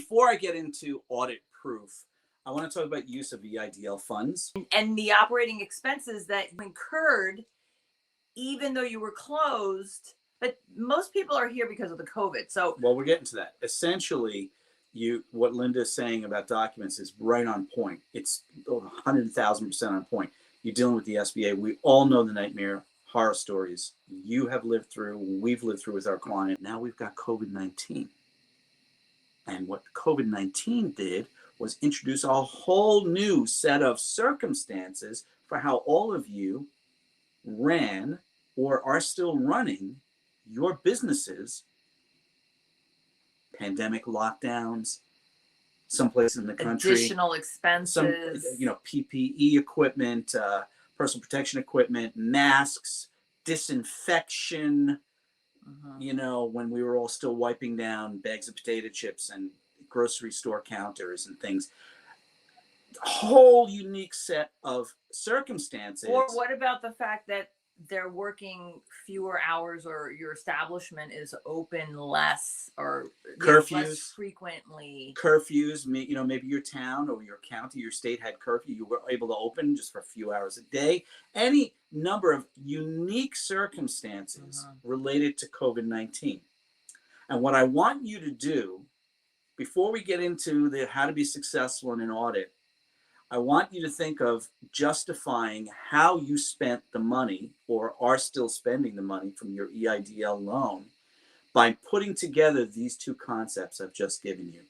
Before I get into audit proof, I want to talk about use of EIDL funds. And the operating expenses that you incurred, even though you were closed. But most people are here because of the COVID. So, well, we're getting to that. Essentially, what Linda is saying about documents is right on point. It's 100,000% on point. You're dealing with the SBA. We all know the nightmare horror stories you have lived through, we've lived through with our client. Now we've got COVID-19. And what COVID-19 did was introduce a whole new set of circumstances for how all of you ran or are still running your businesses. Pandemic lockdowns, someplace in the country, additional expenses, some PPE equipment, personal protection equipment, masks, disinfection. When we were all still wiping down bags of potato chips and grocery store counters and things. A whole unique set of circumstances. Or what about the fact that they're working fewer hours, or your establishment is open less, or curfews less frequently? Curfews, maybe your town or your county, your state had curfew. You were able to open just for a few hours a day. Any number of unique circumstances related to COVID-19. And what I want you to do, before we get into how to be successful in an audit, I want you to think of justifying how you spent the money or are still spending the money from your EIDL loan by putting together these two concepts I've just given you.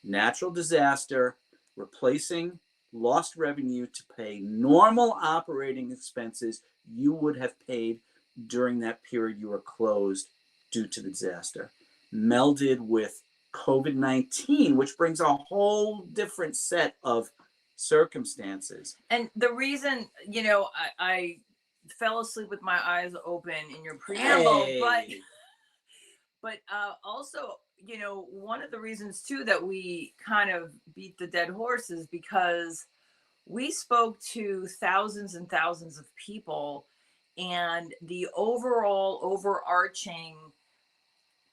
Natural disaster, replacing lost revenue to pay normal operating expenses you would have paid during that period you were closed due to the disaster, melded with COVID-19, which brings a whole different set of circumstances. And the reason, I fell asleep with my eyes open in your preamble, but also, one of the reasons too that we kind of beat the dead horse is because we spoke to thousands and thousands of people, and the overall overarching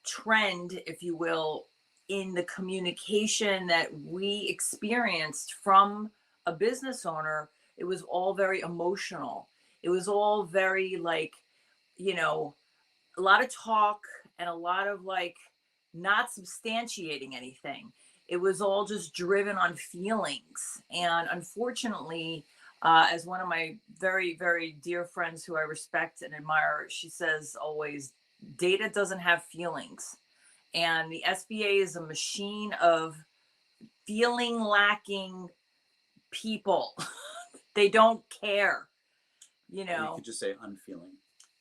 trend, if you will, in the communication that we experienced from a business owner, it was all very emotional. It was all very a lot of talk and a lot of not substantiating anything. It was all just driven on feelings. And unfortunately, as one of my very, very dear friends who I respect and admire, she says always, data doesn't have feelings. And the SBA is a machine of feeling lacking people. They don't care, You could just say unfeeling.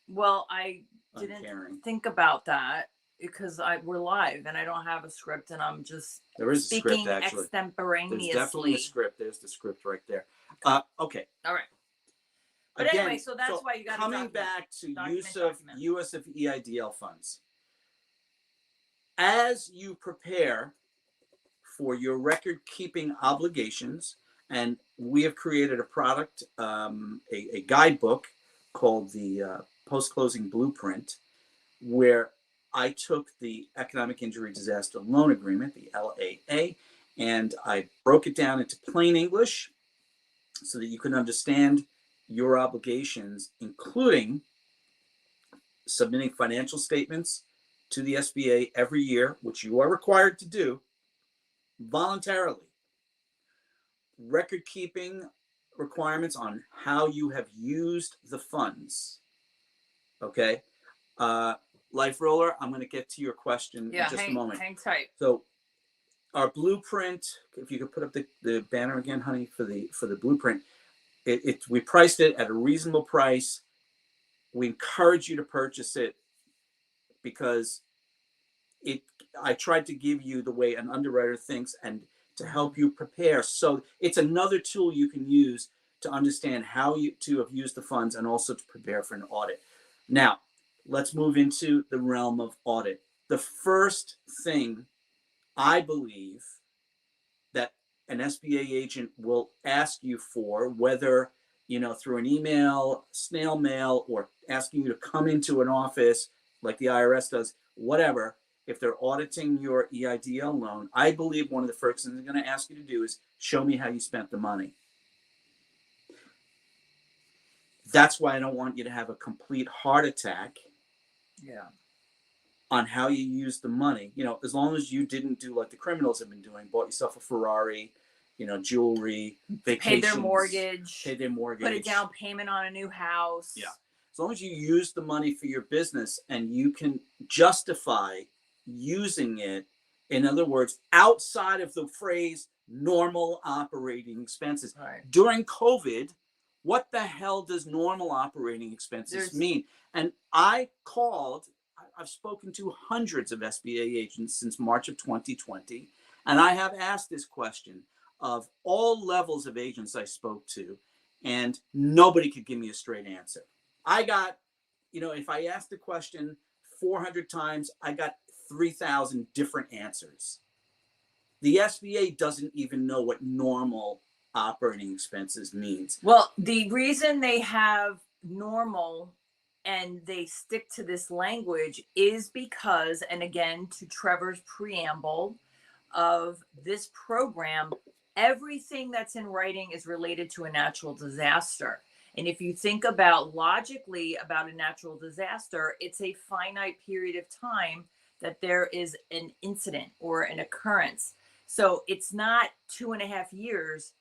Well, I didn't think about that because we're live and I don't have a script, and I'm just speaking extemporaneously. There's definitely a script. There's the script right there. Okay. All right. But again, anyway, so that's why you got to coming back to use of EIDL funds. As you prepare for your record-keeping obligations, and we have created a product, a guidebook called the Post-Closing Blueprint, where I took the Economic Injury Disaster Loan Agreement, the LAA, and I broke it down into plain English so that you can understand your obligations, including submitting financial statements to the SBA every year, which you are required to do voluntarily. Record keeping requirements on how you have used the funds. Okay. Life Roller, I'm going to get to your question in just a moment. Hang tight. So our blueprint, if you could put up the banner again, honey, for the blueprint, we priced it at a reasonable price. We encourage you to purchase it because I tried to give you the way an underwriter thinks and to help you prepare. So it's another tool you can use to understand how to have used the funds and also to prepare for an audit. Now, let's move into the realm of audit. The first thing I believe that an SBA agent will ask you for, whether through an email, snail mail, or asking you to come into an office like the IRS does, whatever, if they're auditing your EIDL loan, I believe one of the first things they're going to ask you to do is show me how you spent the money. That's why I don't want you to have a complete heart attack on how you use the money. You know, as long as you didn't do like the criminals have been doing, bought yourself a Ferrari, you know, jewelry, vacations, pay their mortgage, put a down payment on a new house. Yeah. As long as you use the money for your business and you can justify using it, in other words, outside of the phrase normal operating expenses. Right. During COVID, what the hell does normal operating expenses mean? And I've spoken to hundreds of SBA agents since March of 2020, and I have asked this question of all levels of agents I spoke to, and nobody could give me a straight answer. I got, you know, if I asked the question 400 times, I got 3,000 different answers. The SBA doesn't even know what normal operating expenses means. Well, the reason they have normal and they stick to this language is because, and again, to Trevor's preamble of this program, everything that's in writing is related to a natural disaster. And if you think about logically about a natural disaster, it's a finite period of time that there is an incident or an occurrence. So it's not 2.5 years.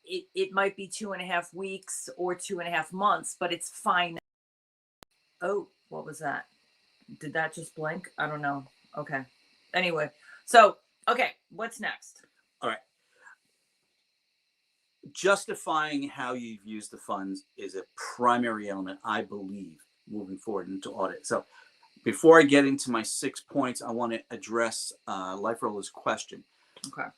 It might be 2.5 weeks or 2.5 months, but it's fine. Oh, what was that? Did that just blink? I don't know. Okay. Anyway, so, okay, what's next? All right. Justifying how you've used the funds is a primary element, I believe, moving forward into audit. So before I get into my 6 points, I want to address LifeRoller's question,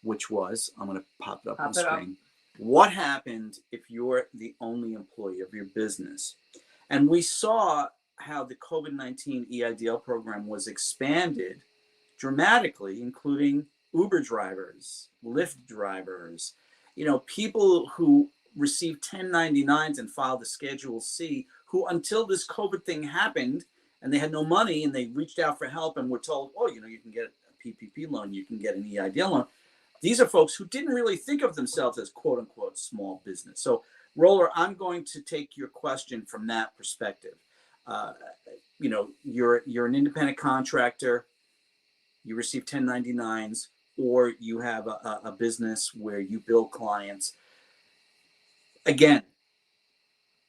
which was, I'm going to pop it up on the screen. What happened if you're the only employee of your business? And we saw how the COVID-19 EIDL program was expanded dramatically, including Uber drivers, Lyft drivers, you know, people who received 1099s and filed the Schedule C, who until this COVID thing happened and they had no money and they reached out for help and were told, oh, you know, you can get a PPP loan, you can get an EIDL loan. These are folks who didn't really think of themselves as quote unquote small business. So Roller, I'm going to take your question from that perspective. You know, you're an independent contractor, you receive 1099s, or you have a business where you bill clients. Again,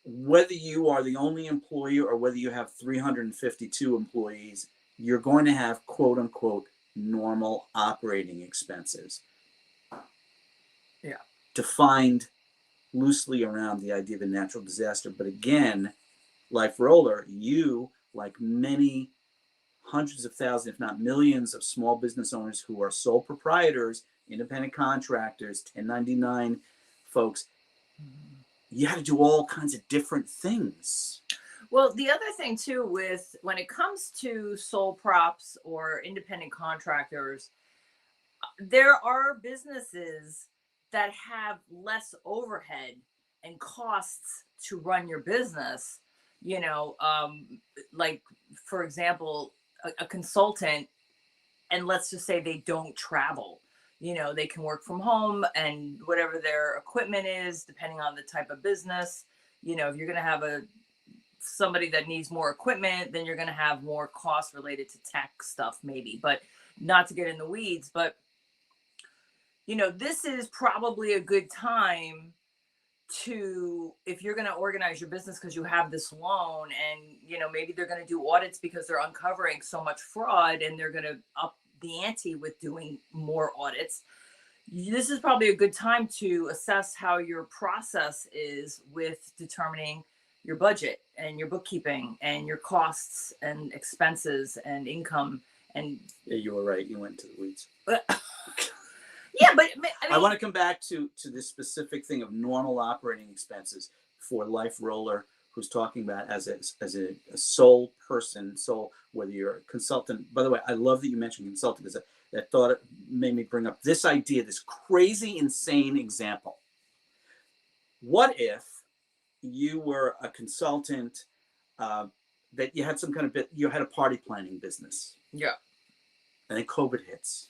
whether you are the only employee or whether you have 352 employees, you're going to have quote unquote normal operating expenses. Yeah. Defined loosely around the idea of a natural disaster. But again, LifeRoller, you, like many hundreds of thousands, if not millions of small business owners who are sole proprietors, independent contractors, 1099 folks, you have to do all kinds of different things. Well, the other thing too, with when it comes to sole props or independent contractors, there are businesses that have less overhead and costs to run your business. You know, like for example, a consultant, and let's just say they don't travel. You know, they can work from home and whatever their equipment is, depending on the type of business. You know, if you're going to have somebody that needs more equipment, then you're going to have more costs related to tech stuff, maybe. But not to get in the weeds, but you know, this is probably a good time to, if you're going to organize your business because you have this loan, and you know, maybe they're going to do audits because they're uncovering so much fraud and they're going to up the ante with doing more audits. This is probably a good time to assess how your process is with determining your budget and your bookkeeping and your costs and expenses and income. And yeah, you were right, you went to the weeds. Yeah, but I mean, I want to come back to this specific thing of normal operating expenses for LifeRoller, who's talking about as a sole person, whether you're a consultant. By the way, I love that you mentioned consultant, because that thought it made me bring up this idea, this crazy, insane example. What if you were a consultant that you had some kind of you had a party planning business? Yeah. and then COVID hits.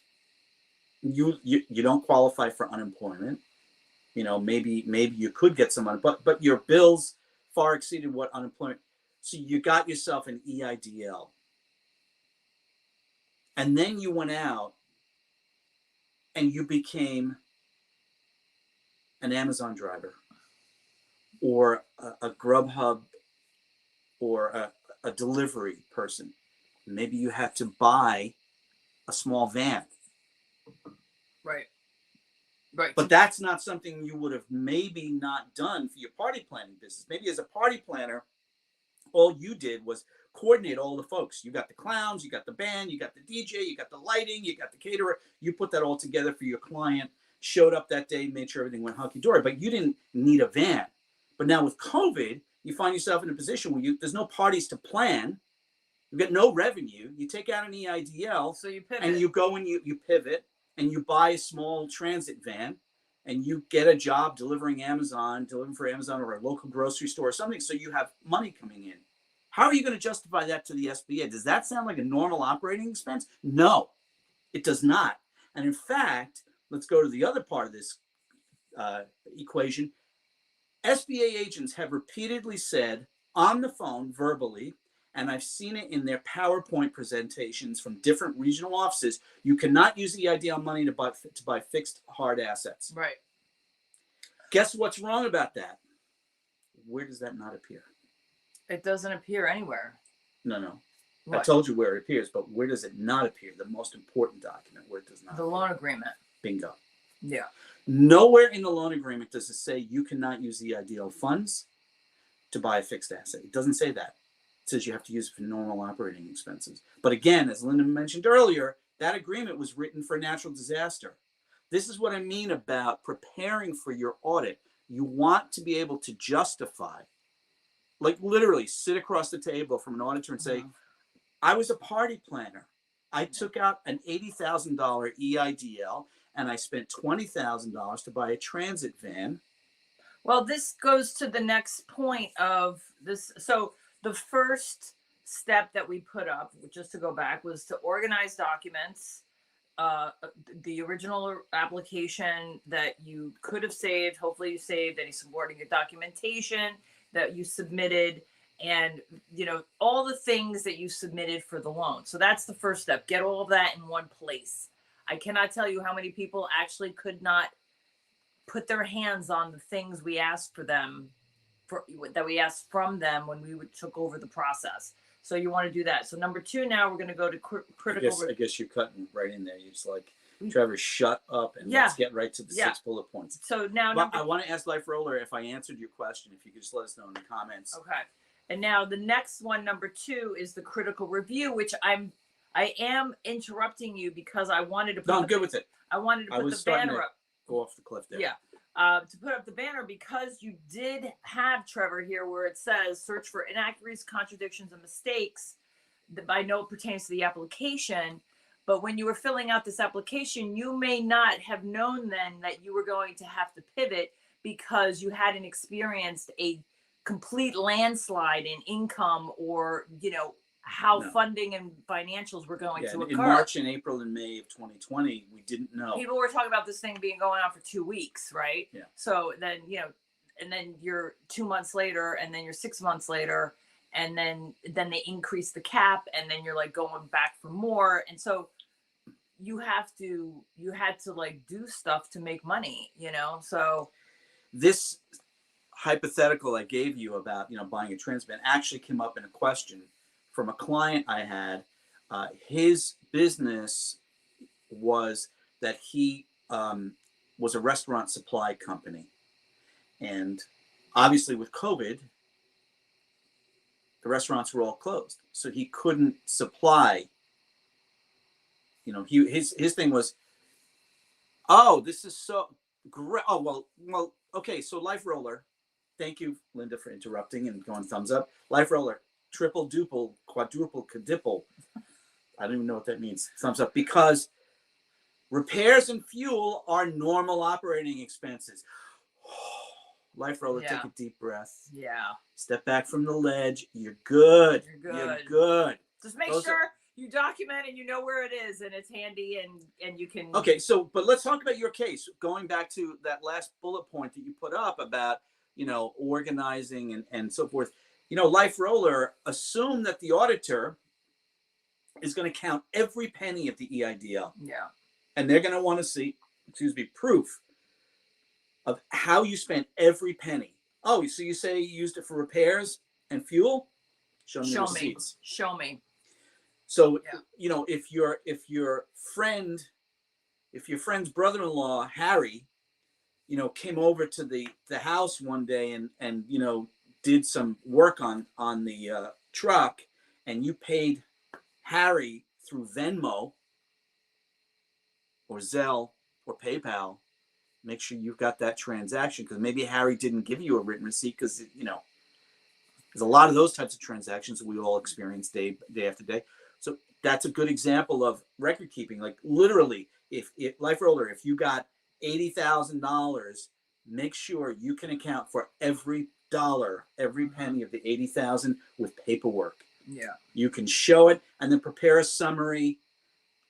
You don't qualify for unemployment. You know, maybe you could get some money, but your bills far exceeded what unemployment. So you got yourself an EIDL. And then you went out and you became an Amazon driver or a Grubhub or a delivery person. Maybe you had to buy a small van. Right. Right. But that's not something you would have maybe not done for your party planning business. Maybe as a party planner, all you did was coordinate all the folks. You got the clowns, you got the band, you got the DJ, you got the lighting, you got the caterer. You put that all together for your client, showed up that day, made sure everything went hunky-dory, but you didn't need a van. But now with COVID, you find yourself in a position where there's no parties to plan. You've got no revenue. You take out an EIDL, So you pivot. and you go and you pivot, and you buy a small transit van, and you get a job delivering for Amazon or a local grocery store or something, so you have money coming in. How are you going to justify that to the SBA? Does that sound like a normal operating expense? No, it does not. And in fact, let's go to the other part of this equation. SBA agents have repeatedly said on the phone, verbally, and I've seen it in their PowerPoint presentations from different regional offices, you cannot use EIDL money to buy fixed hard assets. Right. Guess what's wrong about that? Where does that not appear? It doesn't appear anywhere. No. What? I told you where it appears, but where does it not appear? The most important document where it does not The appear. loan agreement. Bingo. Yeah. Nowhere in the loan agreement does it say you cannot use the EIDL funds to buy a fixed asset. It doesn't say that. It says you have to use it for normal operating expenses. But again, as Linda mentioned earlier, that agreement was written for natural disaster. This is what I mean about preparing for your audit. You want to be able to justify, like literally sit across the table from an auditor and say, I was a party planner. I took out an $80,000 EIDL and I spent $20,000 to buy a transit van. Well, this goes to the next point of this. So the first step that we put up, just to go back, was to organize documents. The original application that you could have saved, hopefully you saved any supporting your documentation that you submitted, and all the things that you submitted for the loan. So that's the first step. Get all of that in one place. I cannot tell you how many people actually could not put their hands on the things we asked for them, that we asked from them when we took over the process. So you want to do that. So number 2, now we're going to go to critical. I guess you're cutting right in there. You're just like, Trevor, shut up and let's get right to the 6 bullet points. So now, I want to ask Life Roller if I answered your question. If you could just let us know in the comments. Okay. And now the next one, number 2, is the critical review, which I am interrupting you because I wanted to put. No, I'm good with it. I wanted to put the banner up. Go off the cliff there. Yeah. To put up the banner, because you did have, Trevor, here where it says search for inaccuracies, contradictions, and mistakes that by note pertains to the application. But when you were filling out this application, you may not have known then that you were going to have to pivot because you hadn't experienced a complete landslide in income or, how funding and financials were going to occur. In March and April and May of 2020, we didn't know. People were talking about this thing being going on for 2 weeks, right? Yeah. So then, and then you're 2 months later, and then you're 6 months later, and then they increase the cap, and then you're like going back for more. And so you had to like do stuff to make money, so. This hypothetical I gave you about, buying a transit van actually came up in a question from a client I had. His business was that he was a restaurant supply company. And obviously with COVID, the restaurants were all closed. So he couldn't supply. His thing was, oh, this is so great. Oh, well, okay. So Life Roller, thank you, Linda, for interrupting and going thumbs up. Life Roller, triple, duple, quadruple, quadruple. I don't even know what that means. Thumbs up, because repairs and fuel are normal operating expenses. Life Roller, take a deep breath. Yeah. Step back from the ledge. You're good. You're good. You're good. Just make sure you document and you know where it is, and it's handy, and you can. Okay, so but let's talk about your case. Going back to that last bullet point that you put up about, organizing and so forth. Life Roller, assume that the auditor is going to count every penny of the EIDL. Yeah. And they're going to want to see, proof of how you spent every penny. Oh, so you say you used it for repairs and fuel? Show me the receipts. Show me. So, if your friend's brother-in-law, Harry, came over to the house one day and did some work on the truck, and you paid Harry through Venmo or Zelle or PayPal, make sure you've got that transaction, because maybe Harry didn't give you a written receipt, because there's a lot of those types of transactions that we all experience day after day. So that's a good example of record keeping. Like literally, if Life Roller, if you got $80,000, make sure you can account for every dollar, every penny of the $80,000 with paperwork. Yeah. You can show it and then prepare a summary.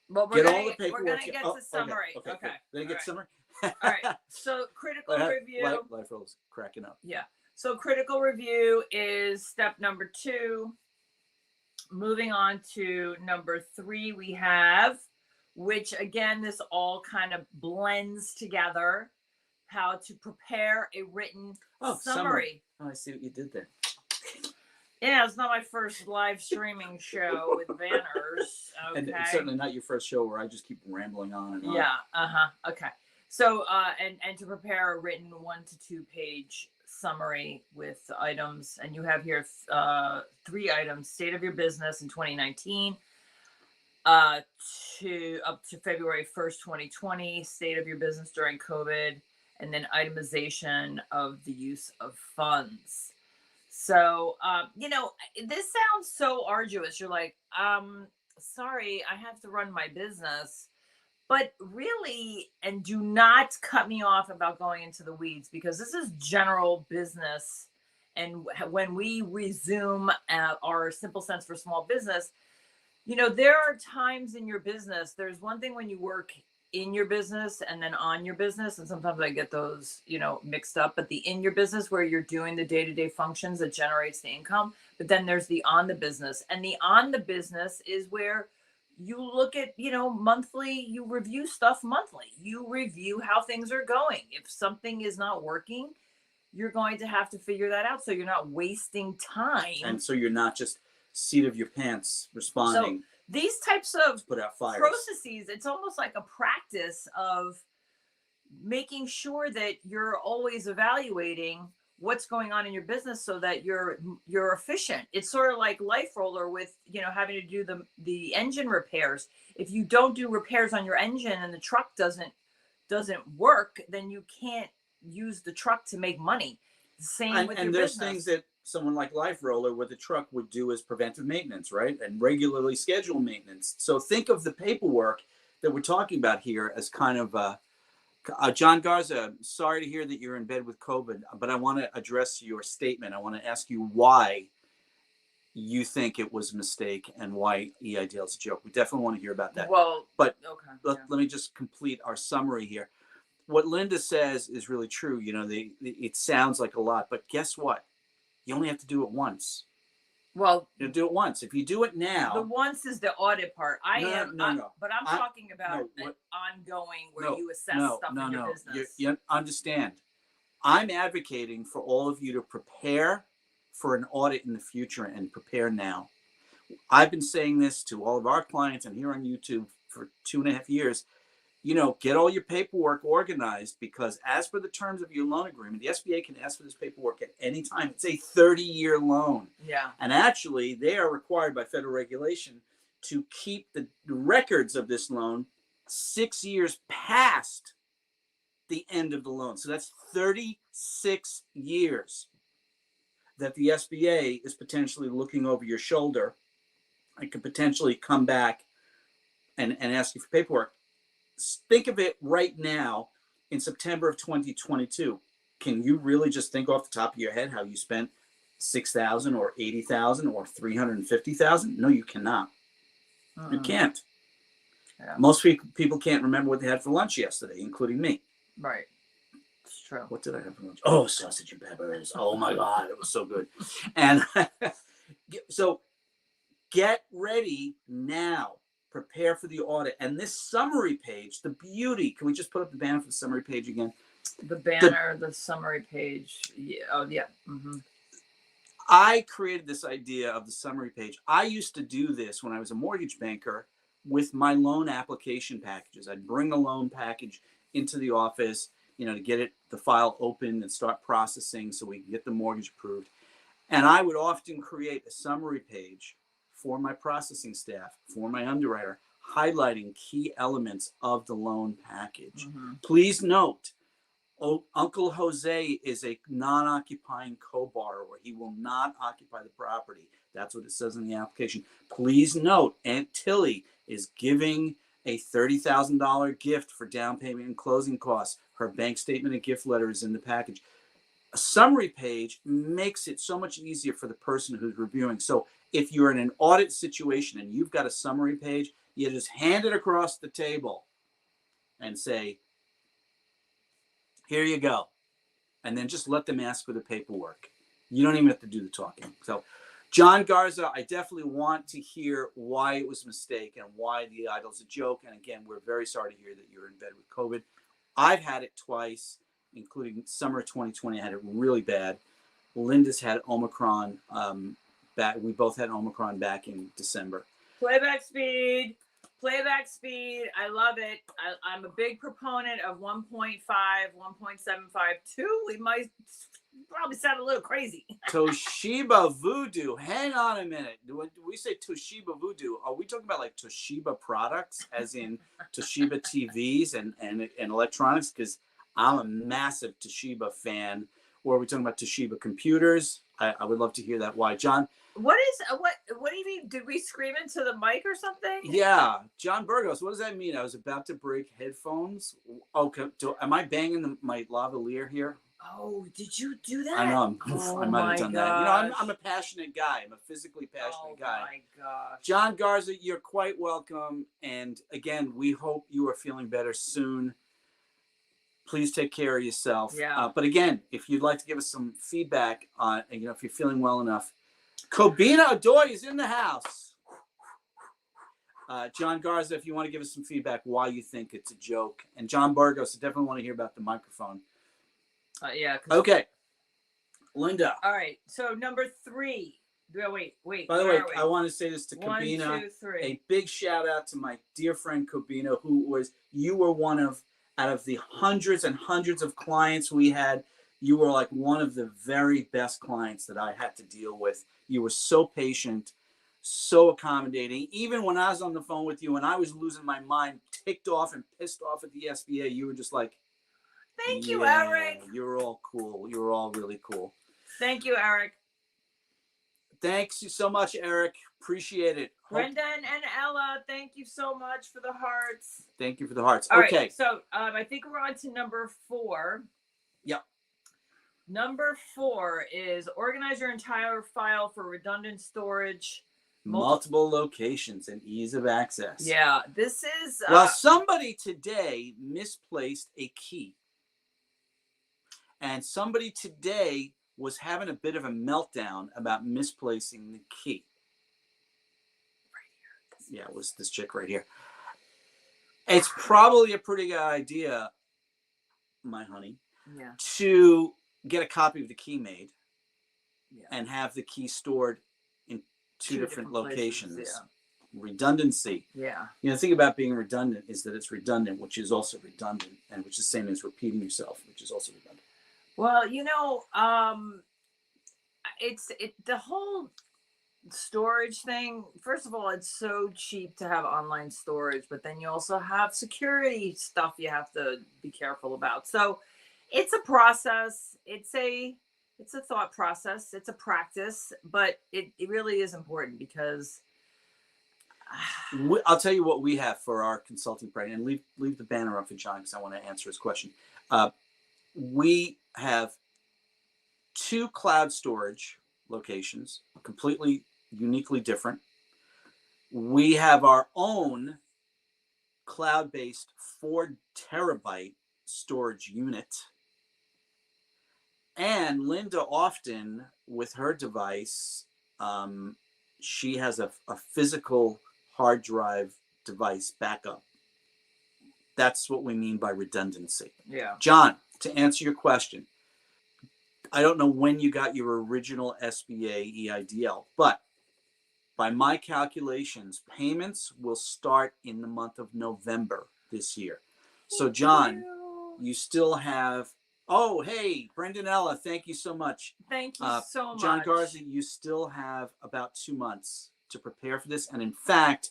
Well, we're gonna get to summary. Okay. Then get summary. All right. So critical review. Life Roller's cracking up. Yeah. So critical review is step number 2. Moving on to number 3, we have, which again, this all kind of blends together, how to prepare a written summary. Oh, I see what you did there. Yeah, it's not my first live streaming show with banners. Okay. And it's certainly not your first show where I just keep rambling on and on. Yeah. Okay. So, and to prepare a written 1 to 2 page summary with items, and you have here 3 items: state of your business in 2019, up to February 1st, 2020, state of your business during COVID, and then itemization of the use of funds. So, this sounds so arduous. You're like, sorry, I have to run my business. But really, and do not cut me off about going into the weeds, because this is general business. And when we resume our Simple Sense for Small Business, there are times in your business. There's one thing when you work in your business and then on your business, and sometimes I get those mixed up, but the in your business, where you're doing the day-to-day functions that generates the income, but then there's the on the business, and the on the business is where you look at monthly, you review stuff monthly, you review how things are going. If something is not working, you're going to have to figure that out, so you're not wasting time, and so you're not just seat of your pants responding. So these types of put out fires. Processes, it's almost like a practice of making sure that you're always evaluating what's going on in your business so that you're efficient. It's sort of like Life Roller with having to do the engine repairs. If you don't do repairs on your engine and the truck doesn't work, then you can't use the truck to make money. Same with your business. And there's things that someone like Life Roller with a truck would do as preventive maintenance, right? And regularly scheduled maintenance. So think of the paperwork that we're talking about here as kind of John Garza, sorry to hear that you're in bed with COVID, but I want to address your statement. I want to ask you why you think it was a mistake and why EIDL is a joke. We definitely want to hear about that. Well, but okay, let me just complete our summary here. What Linda says is really true. It sounds like a lot, but guess what? You only have to do it once. Well, you do it once. If you do it now, the once is the audit part. But I'm talking about ongoing where you assess stuff in your business. You understand? I'm advocating for all of you to prepare for an audit in the future and prepare now. I've been saying this to all of our clients and here on YouTube for 2.5 years. Get all your paperwork organized, because as per the terms of your loan agreement, the SBA can ask for this paperwork at any time. It's a 30-year loan. Yeah. And actually, they are required by federal regulation to keep the records of this loan 6 years past the end of the loan. So that's 36 years that the SBA is potentially looking over your shoulder and could potentially come back and ask you for paperwork. Think of it right now in September of 2022. Can you really just think off the top of your head how you spent $6,000 or $80,000 or $350,000? No, you cannot. You can't. Yeah. Most people can't remember what they had for lunch yesterday, including me. Right. It's true. What did I have for lunch? Oh, sausage and peppers. Oh my God, it was so good. And so get ready now. Prepare for the audit. And this summary page, the beauty, can we just put up the banner for the summary page again? The banner, the summary page. Yeah. Oh, yeah. I created this idea of the summary page. I used to do this when I was a mortgage banker with my loan application packages. I'd bring a loan package into the office, to get the file open and start processing so we can get the mortgage approved. And I would often create a summary page for my processing staff, for my underwriter, highlighting key elements of the loan package. Please note, Uncle Jose is a non-occupying co-borrower. He will not occupy the property. That's what it says in the application. Please note, Aunt Tilly is giving a $30,000 gift for down payment and closing costs. Her bank statement and gift letter is in the package. A summary page makes it so much easier for the person who's reviewing. So if you're in an audit situation and you've got a summary page, you just hand it across the table and say, here you go. And then just let them ask for the paperwork. You don't even have to do the talking. So, John Garza, I definitely want to hear why it was a mistake and why the EIDL's a joke. And again, we're very sorry to hear that you're in bed with COVID. I've had it twice, including summer 2020. I had it really bad. Linda's had Omicron back. We both had Omicron back in December. Playback speed. I love it. I'm a big proponent of 1.5, 1.752. We might probably sound a little crazy. Toshiba Voodoo. Hang on a minute. When we say Toshiba Voodoo, are we talking about like Toshiba products, as in Toshiba TVs and electronics? Because I'm a massive Toshiba fan. Or are we talking about Toshiba computers? I would love to hear that. Why, John? What do you mean? Did we scream into the mic or something? Yeah, John Burgos. What does that mean? I was about to break headphones. Okay, am I banging my lavalier here? Oh, did you do that? I know. I might have done that. I'm a passionate guy. I'm a physically passionate guy. Oh my gosh. John Garza, you're quite welcome. And again, we hope you are feeling better soon. Please take care of yourself. Yeah. But again, if you'd like to give us some feedback on, if you're feeling well enough, Kobina Adoy is in the house. John Garza, if you want to give us some feedback why you think it's a joke. And John Burgos, I definitely want to hear about the microphone. Yeah. Okay. Linda. All right. So number 3. Wait. By the way, I want to say this to 1, Kobina. 2, 3. A big shout out to my dear friend Kobina, you were one of, out of the hundreds and hundreds of clients we had, you were like one of the very best clients that I had to deal with. You were so patient, so accommodating. Even when I was on the phone with you and I was losing my mind, ticked off and pissed off at the SBA, you were just like, thank you, Eric. You're all cool. You're all really cool. Thank you, Eric. Thanks so much, Eric. Appreciate it. Brendan and Ella, thank you so much for the hearts. Thank you for the hearts. All okay. Right, so I think we're on to number 4. Yep. Number 4 is organize your entire file for redundant storage. Multiple locations and ease of access. Yeah, this is... Well, somebody today misplaced a key. And somebody today was having a bit of a meltdown about misplacing the key. Right here. Yeah, it was this chick right here. It's probably a pretty good idea, my honey, to get a copy of the key made and have the key stored in two different locations. Places, Redundancy. Yeah. The thing about being redundant is that it's redundant, which is also redundant, and which is the same as repeating yourself, which is also redundant. Well, the whole storage thing. First of all, it's so cheap to have online storage, but then you also have security stuff you have to be careful about. So it's a process. It's a thought process. It's a practice, but it really is important because I'll tell you what we have for our consulting program, and leave the banner up for John because I want to answer his question. We have 2 cloud storage locations, completely uniquely different. We have our own cloud-based 4 terabyte storage unit. And Linda often, with her device, she has a physical hard drive device backup. That's what we mean by redundancy. Yeah. John, to answer your question, I don't know when you got your original SBA EIDL, but by my calculations, payments will start in the month of November this year. So, John, you still have. Oh, hey, Brendanella, thank you so much. Thank you so much. John Garza, you still have about 2 months to prepare for this. And in fact,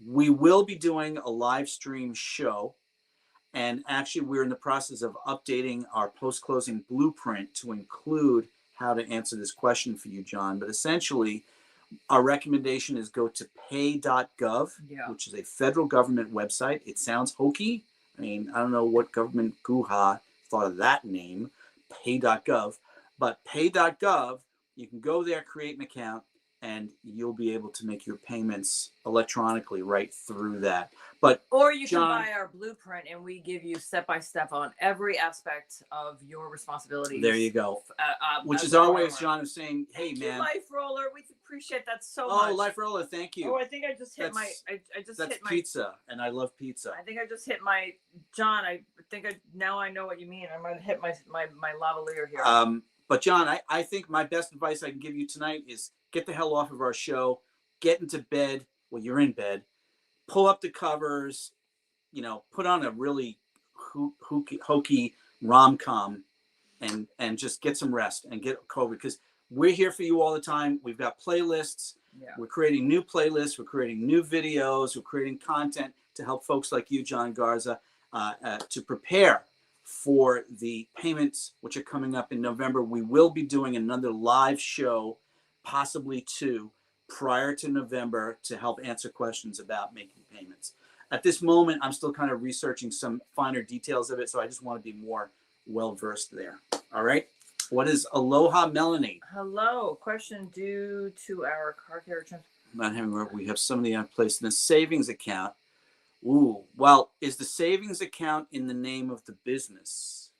we will be doing a live stream show. And actually, we're in the process of updating our post-closing blueprint to include how to answer this question for you, John. But essentially, our recommendation is go to pay.gov, which is a federal government website. It sounds hokey. I mean, I don't know what government goo-ha thought of that name, pay.gov. But pay.gov, you can go there, create an account, and you'll be able to make your payments electronically right through that. But or you John, can buy our blueprint, and we give you step-by-step on every aspect of your responsibilities. There you go. Which is our way of John of saying, hey, thank man. you, Life Roller. We appreciate that so much. Oh, Life Roller, thank you. Oh, I think I just hit my. I just hit my pizza, and I love pizza. I think I just hit my John. I think now I know what you mean. I might hit my lavalier here. But John, I think my best advice I can give you tonight is get the hell off of our show, get into bed. Well, you're in bed. Pull up the covers, put on a really hokey rom-com and just get some rest and get COVID, because we're here for you all the time. We've got playlists. Yeah. We're creating new playlists. We're creating new videos. We're creating content to help folks like you, John Garza, to prepare for the payments, which are coming up in November. We will be doing another live show, possibly 2, prior to November to help answer questions about making payments. At this moment, I'm still kind of researching some finer details of it, so I just want to be more well-versed there. All right? What is Aloha Melanie? Hello. Question due to our car carrier transfer. We have somebody placed in a savings account. Ooh, well, is the savings account in the name of the business?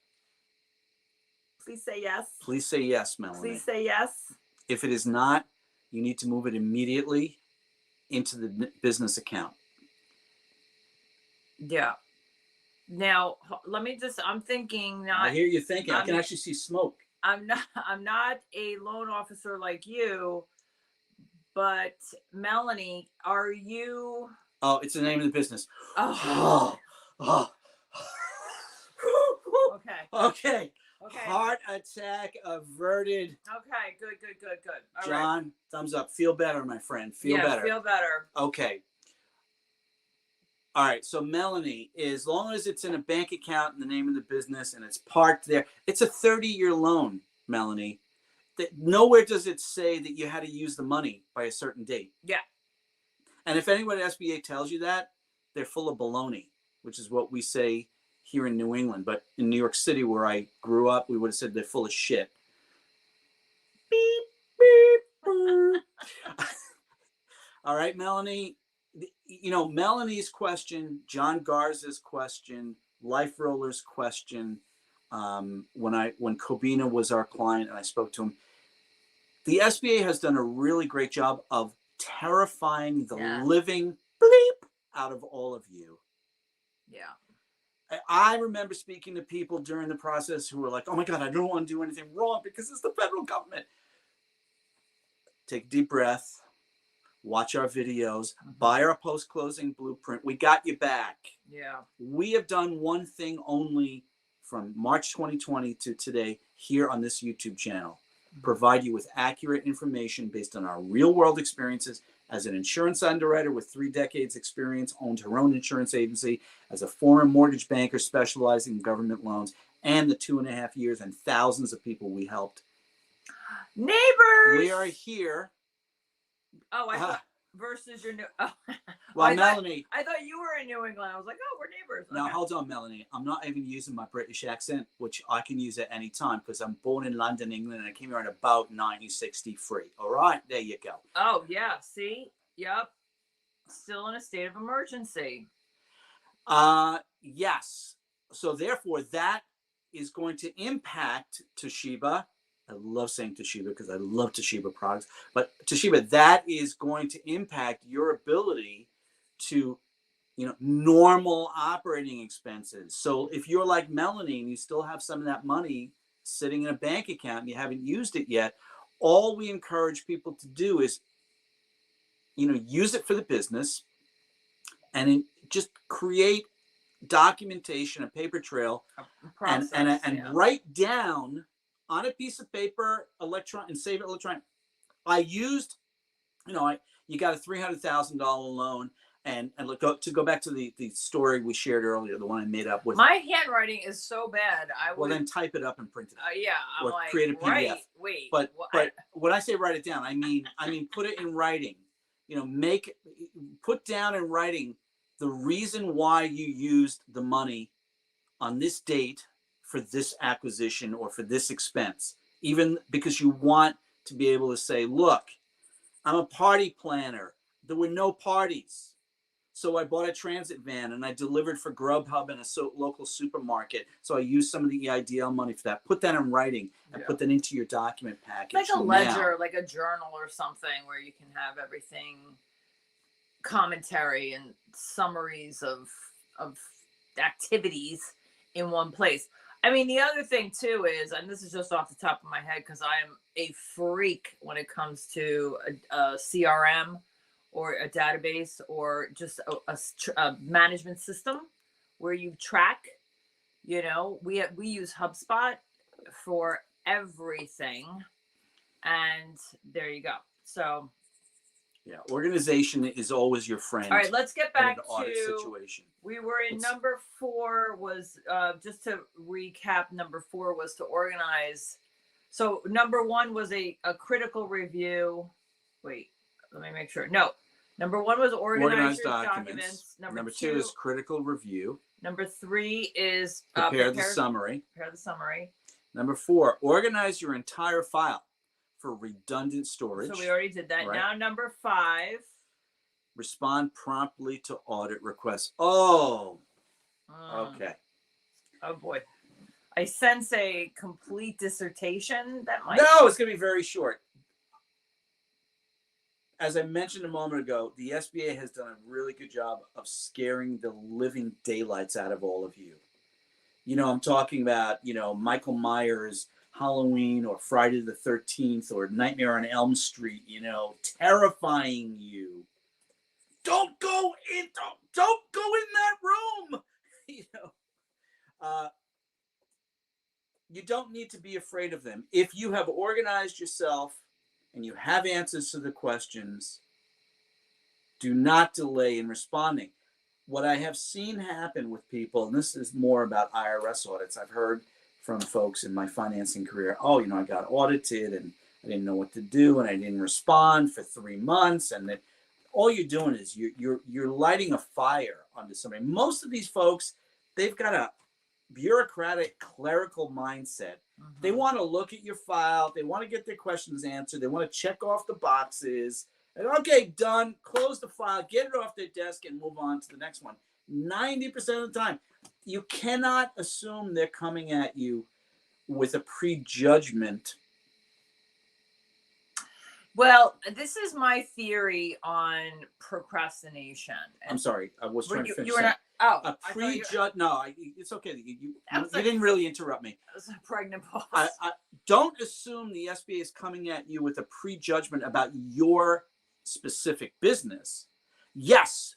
Please say yes. Please say yes, Melanie. Please say yes. If it is not, you need to move it immediately into the business account. Yeah. Now, I'm thinking not. I hear you thinking. I can actually see smoke. I'm not a loan officer like you, but Melanie, are you? Oh, it's the name of the business. Oh. Okay. Heart attack averted. Okay, good. All John, right. Thumbs up. Feel better, my friend. Feel better. Feel better. Okay. All right. So, Melanie, as long as it's in a bank account in the name of the business and it's parked there, it's a 30-year loan, Melanie. Nowhere does it say that you had to use the money by a certain date. Yeah. And if anyone at SBA tells you that, they're full of baloney, which is what we say here in New England. But in New York City, where I grew up, we would have said they're full of shit. Beep, beep, beep. All right, Melanie. Melanie's question, John Garza's question, Life Roller's question, when Kobina was our client and I spoke to him, the SBA has done a really great job of terrifying the living bleep out of all of you. Yeah. I remember speaking to people during the process who were like, oh my God, I don't want to do anything wrong because it's the federal government. Take a deep breath, watch our videos, buy our post-closing blueprint. We got you back. Yeah. We have done one thing only from March 2020 to today here on this YouTube channel. Provide you with accurate information based on our real world experiences as an insurance underwriter with 3 decades experience, owned her own insurance agency, as a former mortgage banker specializing in government loans, and the 2.5 years and thousands of people we helped. Neighbors! We are here. Oh, I thought versus your new. Oh. Well, Melanie. I thought you were in New England. I was like, oh, we're neighbors. Okay. Now, hold on, Melanie. I'm not even using my British accent, which I can use at any time because I'm born in London, England, and I came here in about 1963. All right, there you go. Oh, yeah. See? Yep. Still in a state of emergency. Yes. So therefore, that is going to impact Toshiba. I love saying Toshiba because I love Toshiba products. But Toshiba, that is going to impact your ability to, normal operating expenses. So if you're like Melanie and you still have some of that money sitting in a bank account and you haven't used it yet, all we encourage people to do is, use it for the business and just create documentation, a paper trail, Process, and write down on a piece of paper, and save it electronic. I used, you got a $300,000 loan, and to go back to the story we shared earlier, the one I made up with. My handwriting is so bad. Well, then type it up and print it out. Yeah, I'm or like, create a PDF. Right, wait. But when I say write it down, I mean put it in writing. Put down in writing the reason why you used the money on this date for this acquisition or for this expense, even because you want to be able to say, look, I'm a party planner. There were no parties. So I bought a transit van and I delivered for Grubhub and a local supermarket. So I used some of the EIDL money for that. Put that in writing and put that into your document package. Like a ledger, like a journal or something where you can have everything, commentary and summaries of activities in one place. I mean, the other thing too is, and this is just off the top of my head because I am a freak when it comes to a CRM or a database or just a management system where you track. We use HubSpot for everything, and there you go. So yeah, organization is always your friend. All right, let's get back to audit situation. We were in number 4 was just to recap. Number 4 was to organize. So number 1 was a critical review. Wait, let me make sure. No, number 1 was organize your documents. Number 2 is critical review. Number 3 is prepare the summary. Prepare the summary. Number 4, organize your entire file for redundant storage. So we already did that. Right. Now number 5. Respond promptly to audit requests. Oh, okay. Oh boy. I sense a complete dissertation that might. No, it's going to be very short. As I mentioned a moment ago, the SBA has done a really good job of scaring the living daylights out of all of you. I'm talking about, Michael Myers, Halloween or Friday the 13th or Nightmare on Elm Street, terrifying you. Don't go in that room. You don't need to be afraid of them. If you have organized yourself and you have answers to the questions, do not delay in responding. What I have seen happen with people, and this is more about IRS audits, I've heard from folks in my financing career, I got audited and I didn't know what to do and I didn't respond for 3 months, and then all you're doing is you're lighting a fire onto somebody. Most of these folks, they've got a bureaucratic, clerical mindset. Mm-hmm. They want to look at your file. They want to get their questions answered. They want to check off the boxes. And okay, done. Close the file. Get it off their desk and move on to the next one. 90% of the time, you cannot assume they're coming at you with a prejudgment. Well, this is my theory on procrastination. I'm sorry, I was trying to finish. You were not. Oh, a prejudge. No, it's okay. You didn't really interrupt me. That was a pregnant pause. I don't assume the SBA is coming at you with a prejudgment about your specific business. Yes,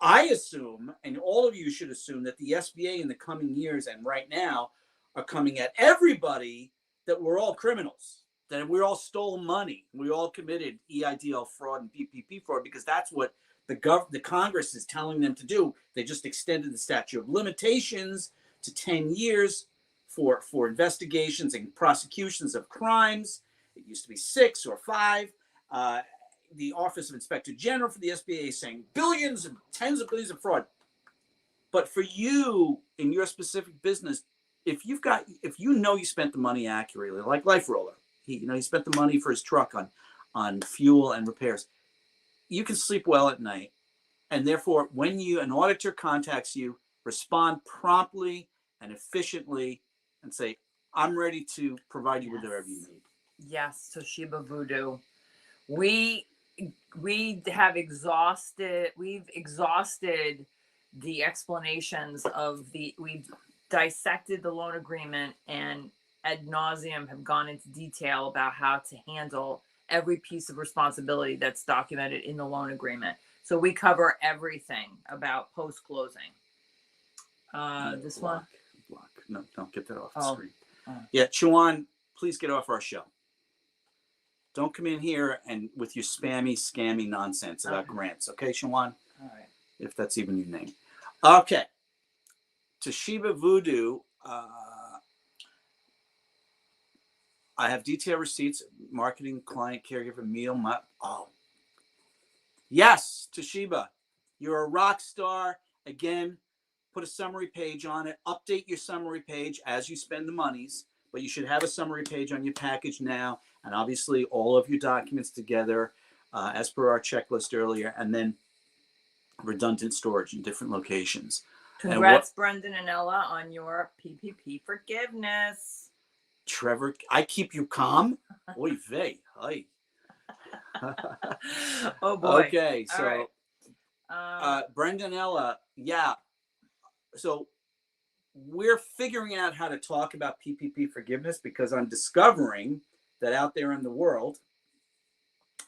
I assume, and all of you should assume, that the SBA in the coming years and right now are coming at everybody that we're all criminals. That we all stole money. We all committed EIDL fraud and PPP fraud because that's what the Congress is telling them to do. They just extended the statute of limitations to 10 years for investigations and prosecutions of crimes. It used to be 6 or 5. The Office of Inspector General for the SBA is saying billions and tens of billions of fraud. But for you in your specific business, if you spent the money accurately, like Life Roller, he spent the money for his truck on fuel and repairs, you can sleep well at night. And therefore, when an auditor contacts you, respond promptly and efficiently and say, I'm ready to provide you with whatever you need. Yes, Toshiba Voodoo. We've exhausted the explanations we've dissected the loan agreement and ad nauseum have gone into detail about how to handle every piece of responsibility that's documented in the loan agreement. So we cover everything about post-closing. This block. No, don't get that off the screen. Oh. Yeah, Chuan, please get off our show. Don't come in here and with your scammy nonsense about grants. Okay, Chuan? All right. If that's even your name. Okay. Toshiba Voodoo. I have detailed receipts, marketing, client, caregiver, meal. Yes, Toshiba. You're a rock star. Again, put a summary page on it. Update your summary page as you spend the monies. But you should have a summary page on your package now. And obviously all of your documents together as per our checklist earlier. And then redundant storage in different locations. Congrats, Brendan and Ella, on your PPP forgiveness. Trevor, I keep you calm? Oy vey. Hi. Oh, boy. Okay, so right. Brendan, Ella, yeah. So we're figuring out how to talk about PPP forgiveness because I'm discovering that out there in the world,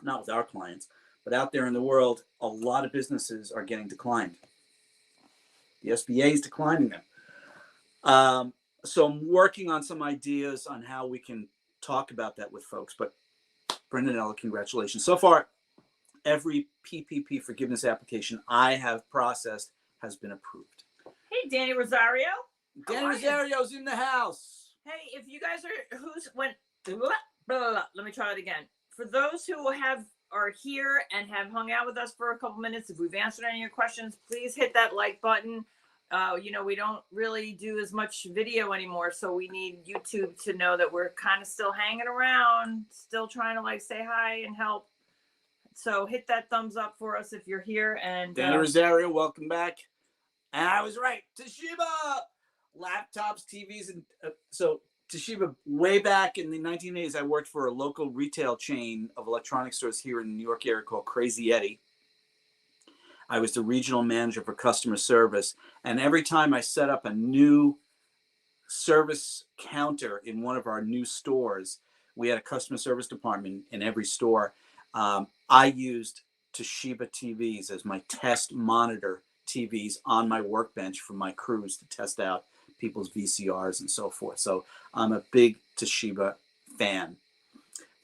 not with our clients, but out there in the world, a lot of businesses are getting declined. The SBA is declining them. So I'm working on some ideas on how we can talk about that with folks. But Brendan, Ella, congratulations. So far, every PPP forgiveness application I have processed has been approved. Hey, Danny Rosario. Danny Rosario's in the house. Hey, if you guys let me try it again. For those who are here and have hung out with us for a couple minutes, if we've answered any of your questions, please hit that like button. We don't really do as much video anymore, so we need YouTube to know that we're kind of still hanging around, still trying to say hi and help. So hit that thumbs up for us if you're here. And Danny Rosario, welcome back. And I was right. Toshiba, laptops, TVs, and so Toshiba. Way back in the 1980s, I worked for a local retail chain of electronic stores here in the New York area called Crazy Eddie. I was the regional manager for customer service. And every time I set up a new service counter in one of our new stores, we had a customer service department in every store. I used Toshiba TVs as my test monitor TVs on my workbench for my crews to test out people's VCRs and so forth. So I'm a big Toshiba fan.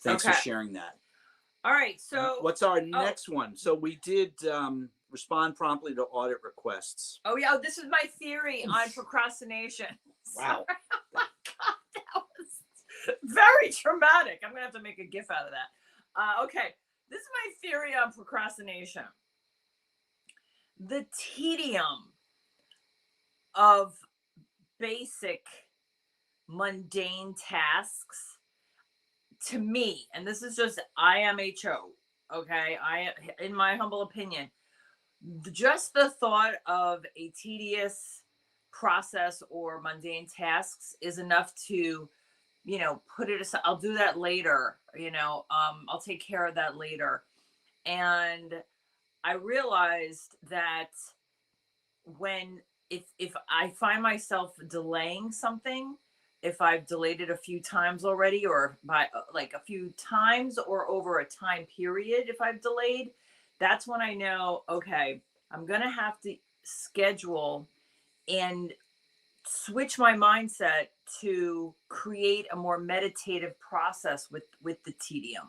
Thanks for sharing that. All right. So what's our next one? So we did respond promptly to audit requests. Oh, yeah. This is my theory on procrastination. Wow. That was very traumatic. I'm going to have to make a GIF out of that. Okay. This is my theory on procrastination. The tedium of basic mundane tasks to me, and this is just IMHO, okay, in my humble opinion, just the thought of a tedious process or mundane tasks is enough to, put it aside. I'll do that later, I'll take care of that later. And I realized that if I find myself delaying something, if I've delayed it a few times already, or by a few times or over a time period, if I've delayed, that's when I know, okay, I'm going to have to schedule and switch my mindset to create a more meditative process with the tedium,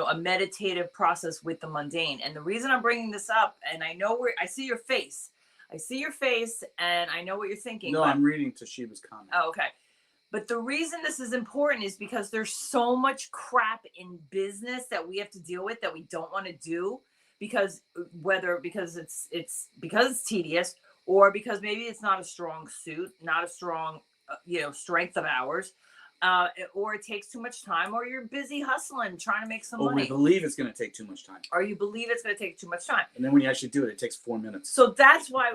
a meditative process with the mundane. And the reason I'm bringing this up, and I know I see your face and I know what you're thinking. No, I'm reading Toshiba's comment. Oh, okay. But the reason this is important is because there's so much crap in business that we have to deal with that we don't want to do because it's tedious, or because maybe it's not a strong suit, not a strong, strength of ours. or it takes too much time, or you're busy hustling, trying to make some Or we money, believe it's going to take too much time. or you believe it's going to take too much time. And then when you actually do it, it takes 4 minutes. So that's why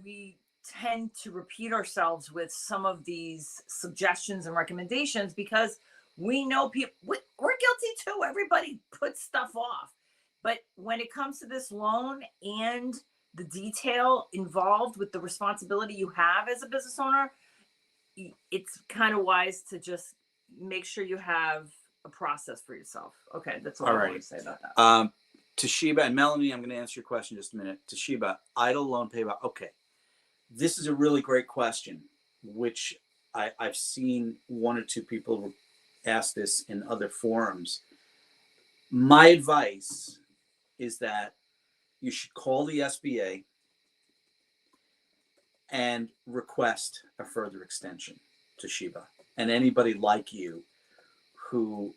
we tend to repeat ourselves with some of these suggestions and recommendations, because we know people, we're guilty too. Everybody puts stuff off. But when it comes to this loan and the detail involved with the responsibility you have as a business owner, it's kind of wise to just make sure you have a process for yourself. Okay, that's all I want to say about that. Toshiba and Melanie, I'm going to answer your question in just a minute. Toshiba, EIDL loan payback. Okay, this is a really great question, which I've seen one or two people ask this in other forums. My advice is that you should call the SBA and request a further extension, Toshiba, and anybody like you who,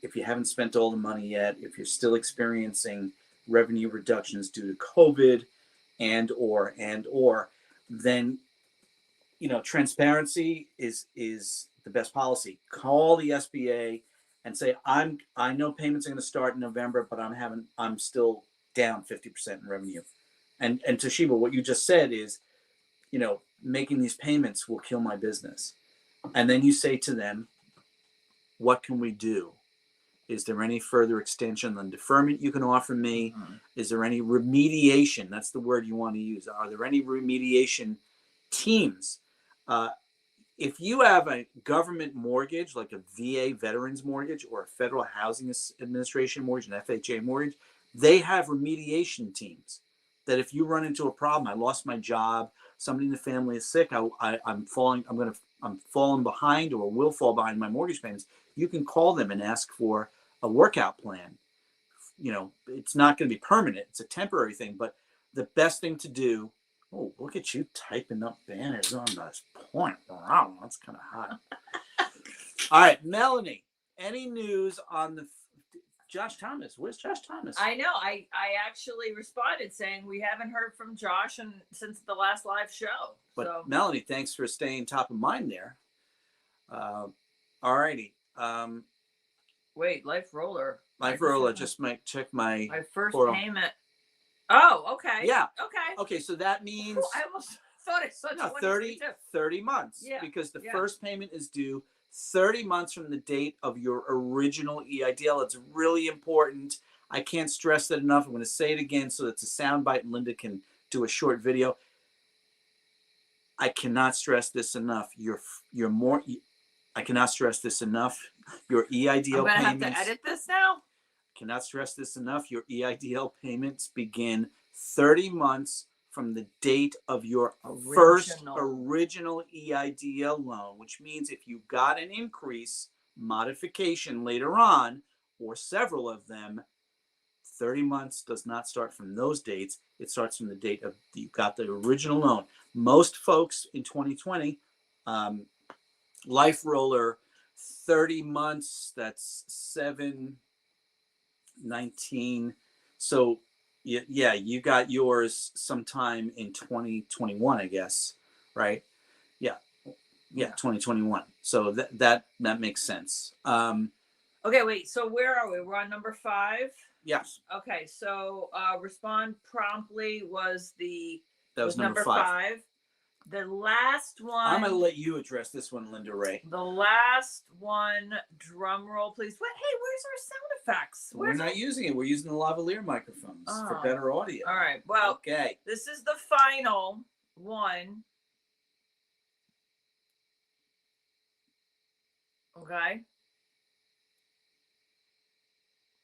if you haven't spent all the money yet, if you're still experiencing revenue reductions due to COVID and or, then, transparency is the best policy. Call the SBA and say, I know payments are going to start in November, but I'm still down 50% in revenue. And Toshiba, what you just said is, making these payments will kill my business. And then you say to them, what can we do? Is there any further extension on deferment you can offer me? Mm-hmm. Is there any remediation? That's the word you want to use. Are there any remediation teams? If you have a government mortgage, like a VA veterans mortgage or a Federal Housing Administration mortgage, an FHA mortgage, they have remediation teams that if you run into a problem, I lost my job, somebody in the family is sick, I'm falling behind or will fall behind my mortgage payments, you can call them and ask for a workout plan. It's not going to be permanent. It's a temporary thing, but the best thing to do. Oh, look at you typing up banners on this point. Wow, that's kind of hot. All right, Melanie, any news on the Josh Thomas? Where's Josh Thomas? I know. I actually responded saying we haven't heard from Josh since the last live show. But so. Melanie, thanks for staying top of mind there. All righty. Wait, Life Roller. Just might check my first portal. Payment. Oh, okay. Yeah. Okay. Okay, so that means I almost thought I saw 30 months. Yeah. Because the first payment is due 30 months from the date of your original EIDL. It's really important. I can't stress that enough. I'm going to say it again so it's a soundbite and Linda can do a short video. I cannot stress this enough. I cannot stress this enough. Your EIDL payments. I'm going to have to edit this now. Cannot stress this enough. Your EIDL payments begin 30 months from the date of your first original EIDL loan, which means if you got an increase, modification later on, or several of them, 30 months does not start from those dates. It starts from the date of you got the original loan. Most folks in 2020, Life Roller, 30 months, that's 7/19. So yeah, you got yours sometime in 2021, I guess, right? Yeah, 2021. So that makes sense. Okay, wait. So where are we? We're on number 5. Yes. Okay, so respond promptly was number 5. The last one. I'm going to let you address this one, Linda Ray. The last one, drum roll, please. What? Hey, where's our sound effects? We're not using it. We're using the lavalier microphones for better audio. All right. Well, okay. This is the final one. Okay.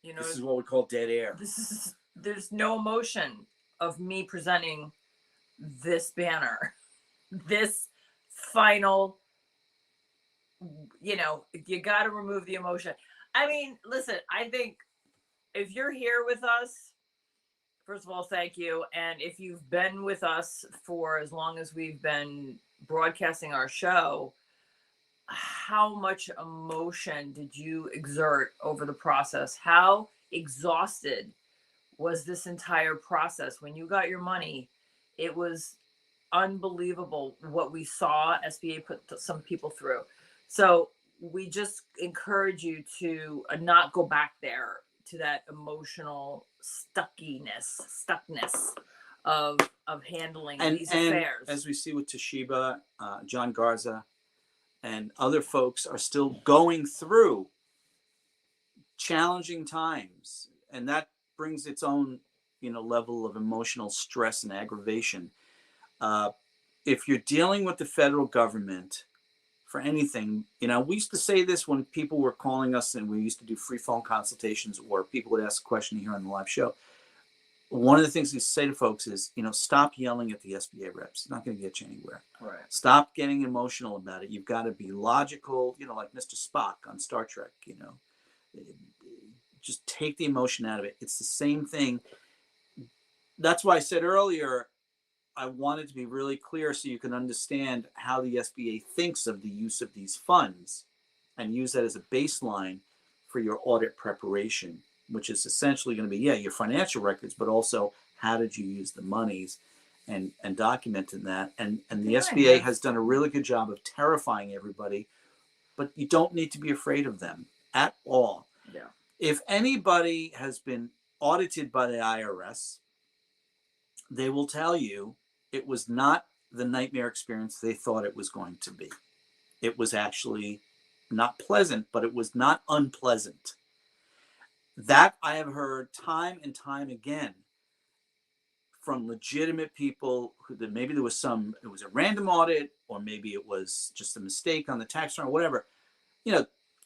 This is what we call dead air. There's no emotion of me presenting this banner. This final, you got to remove the emotion. I mean, listen, I think if you're here with us, first of all, thank you. And if you've been with us for as long as we've been broadcasting our show, how much emotion did you exert over the process? How exhausted was this entire process? When you got your money, it was unbelievable what we saw SBA put some people through. So we just encourage you to not go back there to that emotional stuckness of handling these affairs. As we see with Toshiba, John Garza, and other folks are still going through challenging times, and that brings its own, level of emotional stress and aggravation. If you're dealing with the federal government for anything, we used to say this when people were calling us and we used to do free phone consultations or people would ask a question here on the live show. One of the things we say to folks is, stop yelling at the SBA reps. It's not going to get you anywhere. Right. Stop getting emotional about it. You've got to be logical, like Mr. Spock on Star Trek, Just take the emotion out of it. It's the same thing. That's why I said earlier, I wanted to be really clear so you can understand how the SBA thinks of the use of these funds and use that as a baseline for your audit preparation, which is essentially going to be, your financial records, but also how did you use the monies and documenting that. And the SBA has done a really good job of terrifying everybody, but you don't need to be afraid of them at all. Yeah. If anybody has been audited by the IRS, they will tell you it was not the nightmare experience they thought it was going to be. It was actually not pleasant, but it was not unpleasant. That I have heard time and time again from legitimate people that maybe it was a random audit, or maybe it was just a mistake on the tax return or whatever.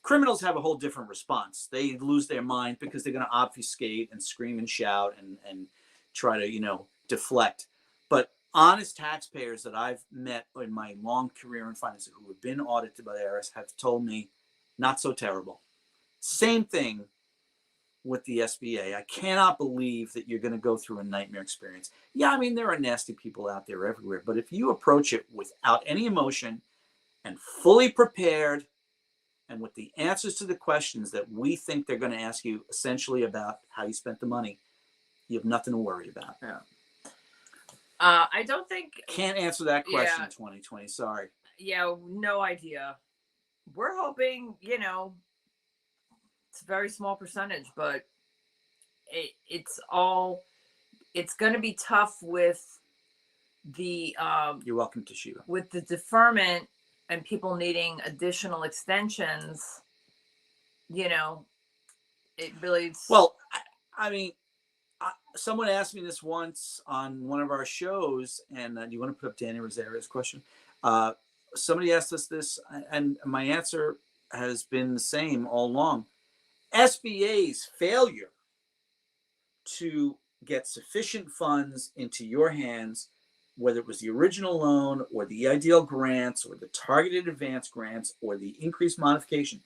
Criminals have a whole different response. They lose their mind because they're going to obfuscate and scream and shout and try to, deflect. But honest taxpayers that I've met in my long career in finance who have been audited by the IRS have told me, not so terrible. Same thing with the SBA. I cannot believe that you're going to go through a nightmare experience. Yeah, I mean, there are nasty people out there everywhere, but if you approach it without any emotion and fully prepared and with the answers to the questions that we think they're going to ask you essentially about how you spent the money, you have nothing to worry about. Yeah. I don't think... Can't answer that question in 2020. Sorry. Yeah, no idea. We're hoping, it's a very small percentage, but it's going to be tough with the... You're welcome, Toshiba. With the deferment and people needing additional extensions, it really... Well, I mean... someone asked me this once on one of our shows, and do you want to put up Danny Rosaria's question? Somebody asked us this, and my answer has been the same all along. SBA's failure to get sufficient funds into your hands, whether it was the original loan or the EIDL grants or the targeted advance grants or the increased modification,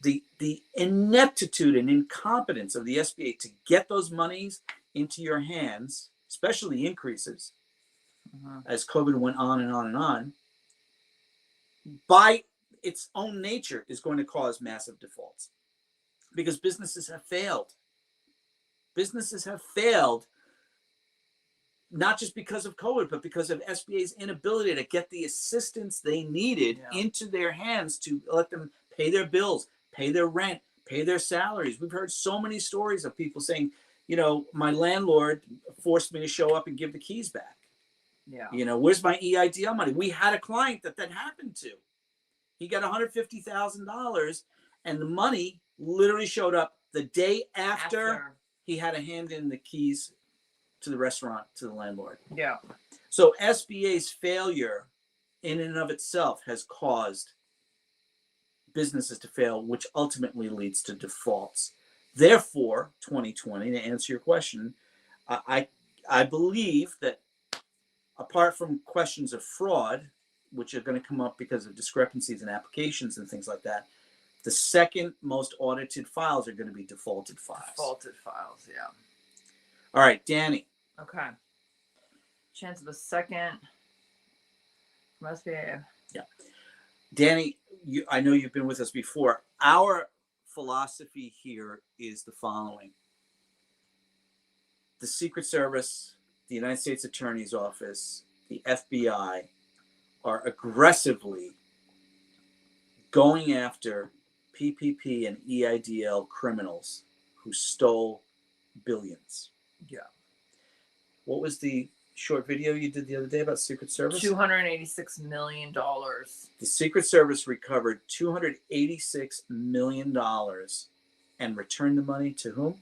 the ineptitude and incompetence of the SBA to get those monies into your hands, especially the increases, as COVID went on and on and on, by its own nature is going to cause massive defaults because businesses have failed. Businesses have failed not just because of COVID, but because of SBA's inability to get the assistance they needed into their hands to let them pay their bills, pay their rent, pay their salaries. We've heard so many stories of people saying, my landlord forced me to show up and give the keys back. Yeah. Where's my EIDL money? We had a client that happened to. He got $150,000 and the money literally showed up the day after he had to hand in the keys to the restaurant to the landlord. Yeah. So SBA's failure in and of itself has caused businesses to fail, which ultimately leads to defaults. Therefore, 2020, to answer your question, I believe that apart from questions of fraud, which are going to come up because of discrepancies in applications and things like that, the second most audited files are going to be defaulted files. Defaulted files, yeah. All right, Danny. Okay. Chance of a second from SBA. Yeah. Danny, I know you've been with us before. Our philosophy here is the following. The Secret Service, the United States Attorney's Office, the FBI are aggressively going after PPP and EIDL criminals who stole billions. Yeah. What was the short video you did the other day about Secret Service? $286 million. The Secret Service recovered $286 million and returned the money to whom?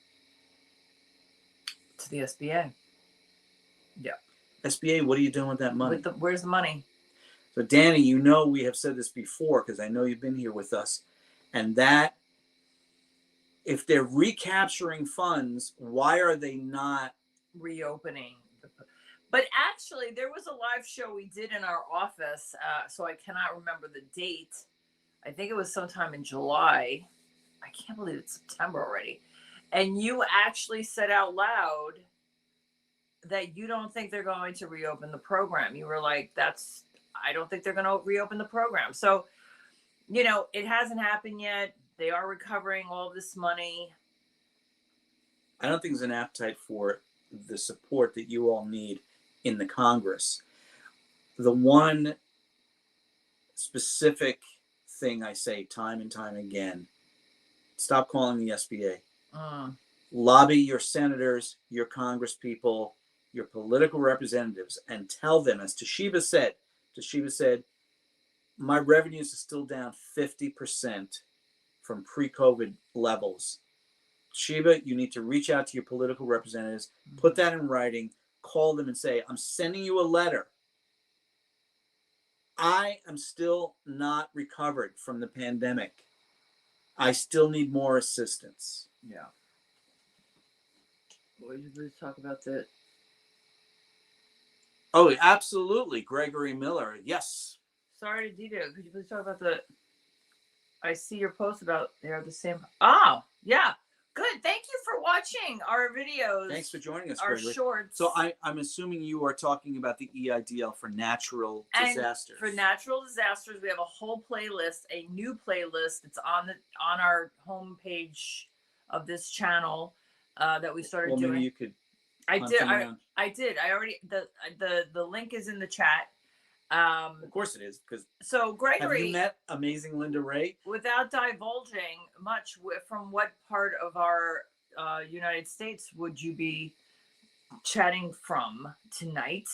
To the SBA. Yeah. SBA, what are you doing with that money? Where's the money? So, Danny, you know we have said this before because I know you've been here with us, and that if they're recapturing funds, why are they not reopening? But actually, there was a live show we did in our office, so I cannot remember the date. I think it was sometime in July. I can't believe it's September already. And you actually said out loud that you don't think they're going to reopen the program. You were like, I don't think they're going to reopen the program. So, you know, it hasn't happened yet. They are recovering all this money. I don't think there's an appetite for the support that you all need in the Congress. The one specific thing I say time and time again, stop calling the SBA. Lobby your senators, your Congress people, your political representatives, and tell them, as Toshiba said, my revenues are still down 50% from pre-COVID levels. Toshiba, you need to reach out to your political representatives, put that in writing, call them and say, I'm sending you a letter. I am still not recovered from the pandemic. I still need more assistance. Yeah. What did you talk about that? Oh, absolutely. Gregory Miller. Yes. Sorry to detail. Could you please talk about I see your post about they're the same. Oh, yeah. Good. Thank you for watching our videos. Thanks for joining us, our Gregory. Shorts. So I'm assuming you are talking about the EIDL for natural disasters. For natural disasters, we have a whole playlist, a new playlist. It's on our homepage of this channel that we started doing. Maybe you could. I did. I already the link is in the chat. Of course it is, because so Gregory, have you met amazing Linda Ray? Without divulging much, from what part of our United States would you be chatting from tonight?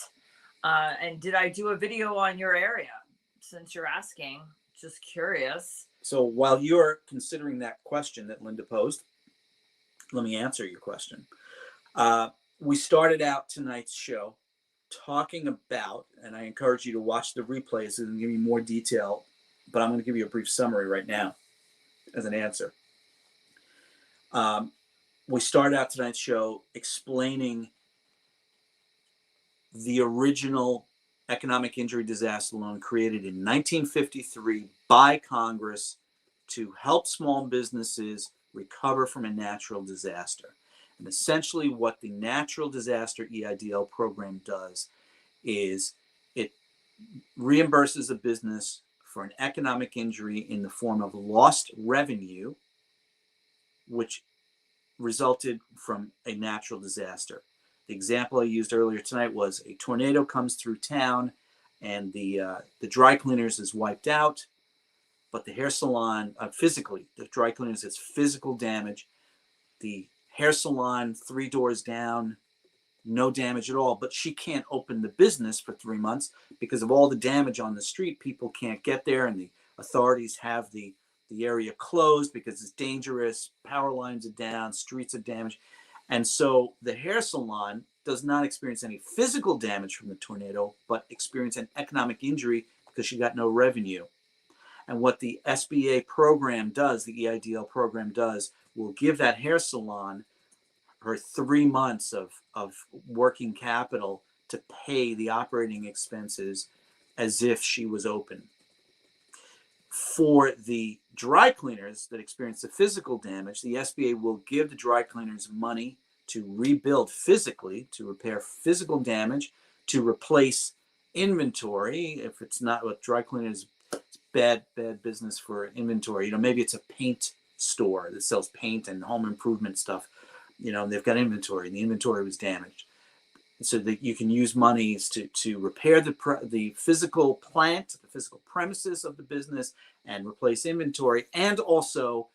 And did I do a video on your area? Since you're asking, just curious. So while you're considering that question that Linda posed, let me answer your question. We started out tonight's show talking about, and I encourage you to watch the replays and give me more detail, but I'm going to give you a brief summary right now as an answer. We started out tonight's show explaining the original economic injury disaster loan created in 1953 by Congress to help small businesses recover from a natural disaster. And essentially what the natural disaster EIDL program does is it reimburses a business for an economic injury in the form of lost revenue, which resulted from a natural disaster. The example I used earlier tonight was a tornado comes through town and the dry cleaners is wiped out, but the hair salon, physically, the dry cleaners has physical damage. The hair salon 3 doors down, no damage at all, but she can't open the business for 3 months because of all the damage on the street. People can't get there, and the authorities have the area closed because it's dangerous. Power lines are down, streets are damaged. And so the hair salon does not experience any physical damage from the tornado, but experience an economic injury because she got no revenue. And what the SBA program does, the EIDL program does, will give that hair salon her 3 months of working capital to pay the operating expenses as if she was open. For the dry cleaners that experience the physical damage, the SBA will give the dry cleaners money to rebuild physically, to repair physical damage, to replace inventory. If it's not with dry cleaners, it's bad business for inventory. You know, maybe it's a paint store that sells paint and home improvement stuff. You know, they've got inventory, and the inventory was damaged. so that you can use monies to repair the physical plant, the physical premises of the business, and replace inventory, and also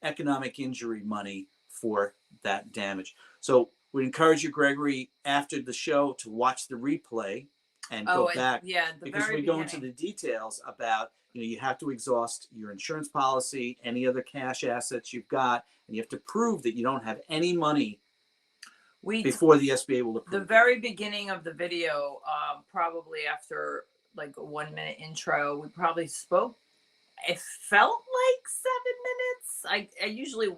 economic injury money for that damage. So we encourage you, Gregory, after the show to watch the replay and go back, because we go into the details about, you have to exhaust your insurance policy, any other cash assets you've got, and you have to prove that you don't have any money before the SBA will approve. The very beginning of the video, probably after like a 1 minute intro, we probably spoke. It felt like 7 minutes. I usually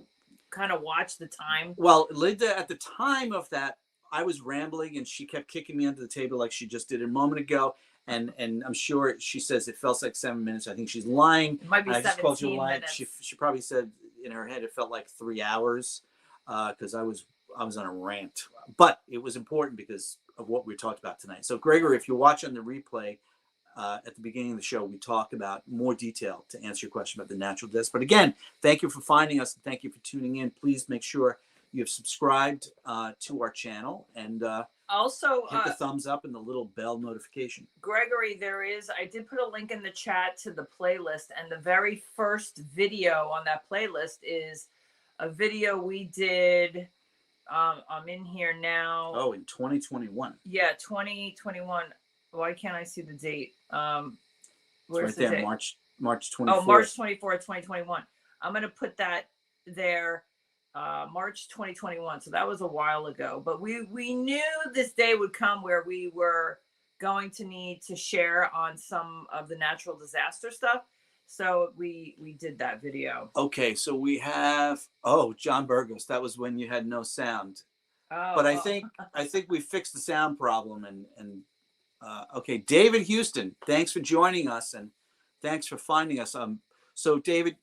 kind of watch the time. Well, Linda, at the time of that, I was rambling and she kept kicking me under the table like she just did a moment ago. And I'm sure she says it felt like 7 minutes. I think she's lying. It might be 17 minutes. She probably said in her head it felt like 3 hours because I was on a rant. But it was important because of what we talked about tonight. So, Gregory, if you're watching the replay, at the beginning of the show, we talk about more detail to answer your question about the natural deaths. But again, thank you for finding us. And thank you for tuning in. Please make sure you have subscribed to our channel and also hit the thumbs up and the little bell notification. Gregory, I did put a link in the chat to the playlist, and the very first video on that playlist is a video we did. I'm in here now. Oh, in 2021. Yeah, 2021. Why can't I see the date? Where's the date? March 24th. Oh, March 24th, 2021. I'm going to put that there. March 2021. So that was a while ago, but we knew this day would come where we were going to need to share on some of the natural disaster stuff. So we did that video. Okay, so we have John Burgos. That was when you had no sound. Oh, but I think we fixed the sound problem and okay, David Houston, thanks for joining us and thanks for finding us. So David,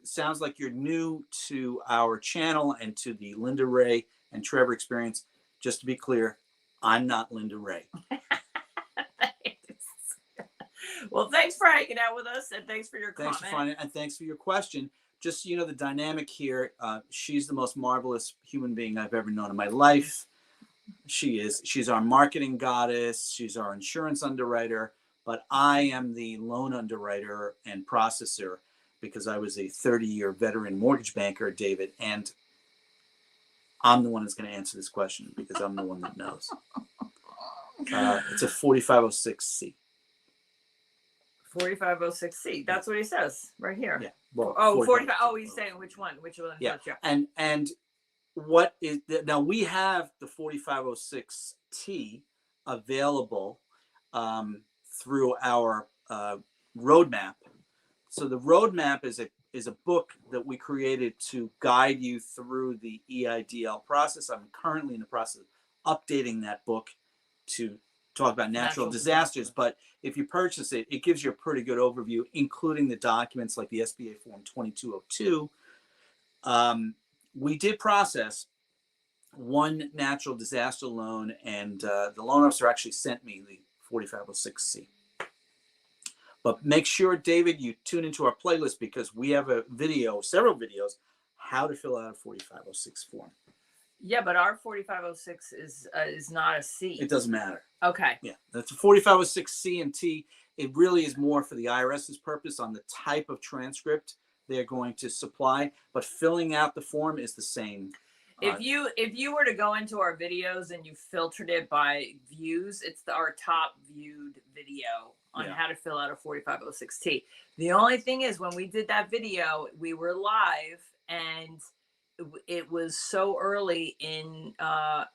sounds like you're new to our channel and to the Linda Ray and Trevor experience. Just to be clear, I'm not Linda Ray. Well, thanks for hanging out with us and thanks for your comment. Thanks for finding and thanks for your question. Just so you know, the dynamic here, she's the most marvelous human being I've ever known in my life. She's our marketing goddess. She's our insurance underwriter, but I am the loan underwriter and processor because I was a 30-year veteran mortgage banker, David, and I'm the one that's going to answer this question because I'm the one that knows. It's a 4506C. 4506C. That's what he says right here. Yeah. Well, 45. Oh, he's saying which one? Which one? Yeah. And what is now we have the 4506T available through our roadmap. So the roadmap is a book that we created to guide you through the EIDL process. I'm currently in the process of updating that book to talk about natural disasters. But if you purchase it, it gives you a pretty good overview, including the documents like the SBA Form 2202. We did process one natural disaster loan, and the loan officer actually sent me the 4506C. But make sure, David, you tune into our playlist because we have a video, several videos, how to fill out a 4506 form. Yeah, but our 4506 is not a C. It doesn't matter. Okay. Yeah, that's a 4506C and T. It really is more for the IRS's purpose on the type of transcript they're going to supply, but filling out the form is the same. If you were to go into our videos and you filtered it by views, it's our top viewed video on how to fill out a 4506T. The only thing is when we did that video, we were live and it was so early in, I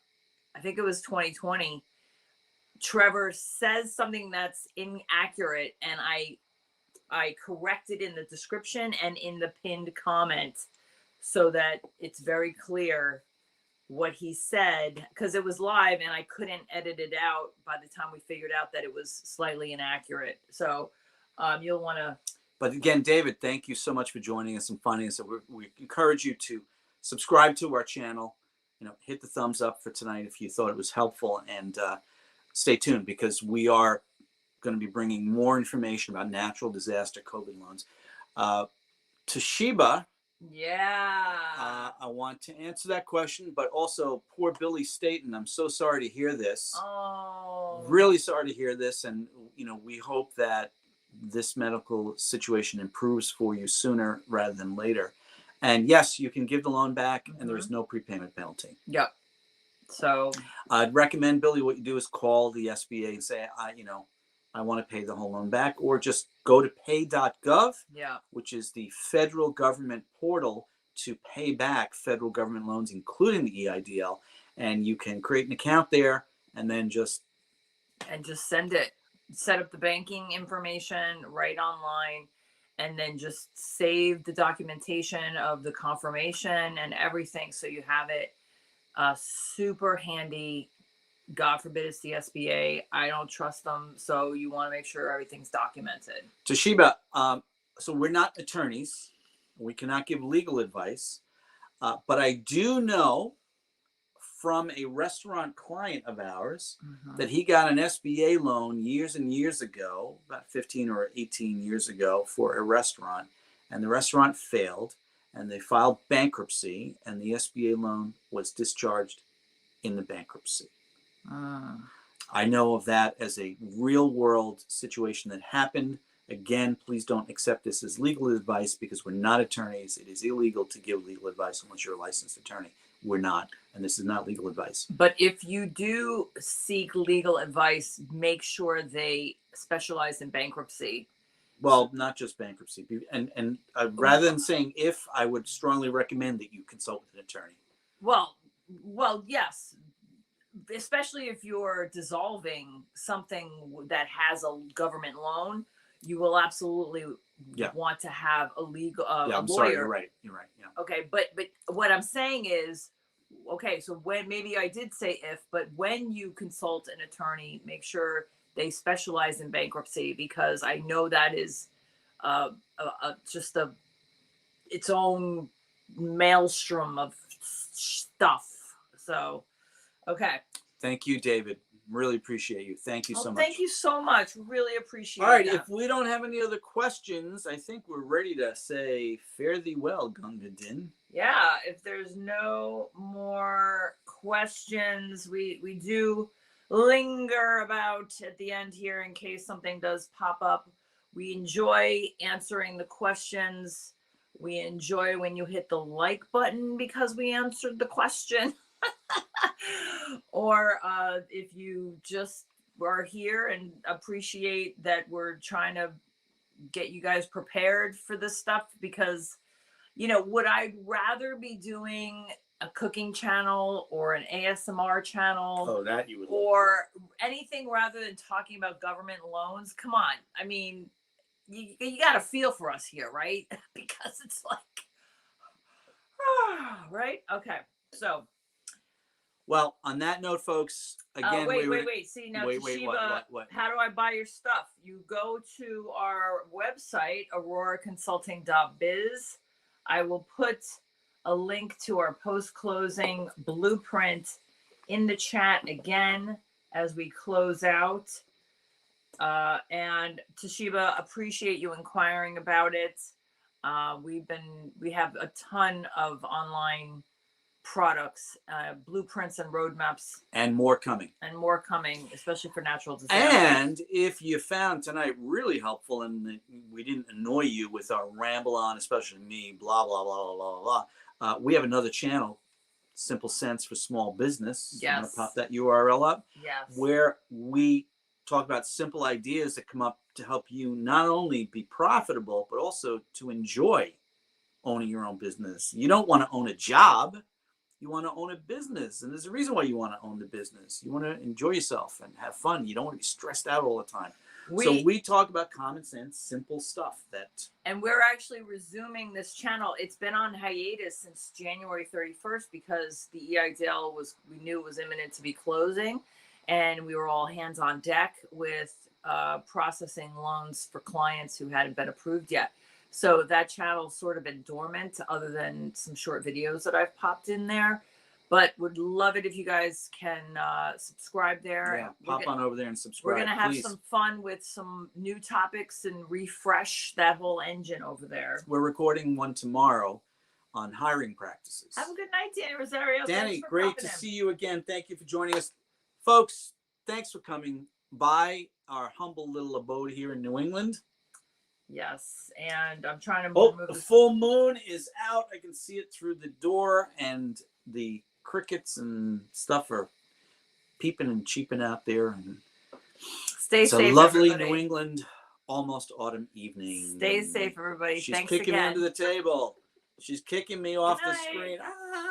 think it was 2020. Trevor says something that's inaccurate and I corrected in the description and in the pinned comment so that it's very clear what he said because it was live and I couldn't edit it out by the time we figured out that it was slightly inaccurate. So you'll want to. But again, David, thank you so much for joining us and finding us. We encourage you to subscribe to our channel. Hit the thumbs up for tonight if you thought it was helpful, and stay tuned because we are going to be bringing more information about natural disaster COVID loans. Toshiba Yeah. I want to answer that question, but also poor Billy Staten. I'm so sorry to hear this. Oh. Really sorry to hear this, and we hope that this medical situation improves for you sooner rather than later. And yes, you can give the loan back, and there's no prepayment penalty. Yep. So I'd recommend, Billy, what you do is call the SBA and say, I want to pay the whole loan back, or just go to pay.gov, yeah. which is the federal government portal to pay back federal government loans, including the EIDL, and you can create an account there and then just send it. Set up the banking information right online, and then just save the documentation of the confirmation and everything, so you have it. Super handy. God forbid it's the SBA. I don't trust them, so you want to make sure everything's documented. Toshiba, so we're not attorneys. We cannot give legal advice. But I do know from a restaurant client of ours that he got an SBA loan years and years ago, about 15 or 18 years ago, for a restaurant. And the restaurant failed, and they filed bankruptcy, and the SBA loan was discharged in the bankruptcy. I know of that as a real world situation that happened. Again, please don't accept this as legal advice, because we're not attorneys. It is illegal to give legal advice unless you're a licensed attorney. We're not, and this is not legal advice. But if you do seek legal advice, make sure they specialize in bankruptcy. Well, not just bankruptcy. And rather than saying if, I would strongly recommend that you consult with an attorney. Well, yes. Especially if you're dissolving something that has a government loan, you will absolutely want to have a legal a lawyer. Sorry, you're right. Yeah. Okay, but what I'm saying is, okay, so when, maybe I did say if, but when you consult an attorney, make sure they specialize in bankruptcy, because I know that is just its own maelstrom of stuff. So, okay. Thank you, David. Really appreciate you. Thank you so much. Thank you so much. Really appreciate it. All right, if we don't have any other questions, I think we're ready to say fare thee well, Gunga Din. Yeah, if there's no more questions, we do linger about at the end here in case something does pop up. We enjoy answering the questions. We enjoy when you hit the like button because we answered the question. Or if you just are here and appreciate that we're trying to get you guys prepared for this stuff, because would I rather be doing a cooking channel or an ASMR channel? Oh, that you would. Or anything rather than talking about government loans? Come on. I mean, you got to feel for us here, right? Because it's like, right? Okay. So. Well, on that note, folks, again, wait. See, now, Toshiba, what? How do I buy your stuff? You go to our website, auroraconsulting.biz. I will put a link to our post-closing blueprint in the chat again as we close out. And Toshiba, appreciate you inquiring about it. We have a ton of online products, blueprints and roadmaps, and more coming, especially for natural disasters. And if you found tonight really helpful and we didn't annoy you with our ramble on, especially me, blah blah blah blah blah blah, we have another channel, Simple Sense for Small Business. Yes. I'm gonna pop that URL up. Yes. Where we talk about simple ideas that come up to help you not only be profitable but also to enjoy owning your own business. You don't want to own a job. You want to own a business, and there's a reason why you want to own the business. You want to enjoy yourself and have fun. You don't want to be stressed out all the time. So we talk about common sense, simple stuff and we're actually resuming this channel. It's been on hiatus since January 31st because the EIDL we knew it was imminent to be closing, and we were all hands on deck with processing loans for clients who hadn't been approved yet. So that channel's sort of been dormant, other than some short videos that I've popped in there. But would love it if you guys can subscribe there. Yeah, pop on over there and subscribe. We're going to have some fun with some new topics and refresh that whole engine over there. We're recording one tomorrow on hiring practices. Have a good night, Danny Rosario. Danny, Thanks for great popping to in. see you again. Thank you for joining us. Folks, thanks for coming by our humble little abode here in New England. Yes, and I'm trying to Oh, move the this. full moon is out. I can see it through the door, and the crickets and stuff are peeping and cheeping out there. And Stay it's safe, a lovely everybody. New England almost autumn evening. Stay safe, everybody. She's Thanks kicking again. me under the table. She's kicking me off Good the night. screen. Ah!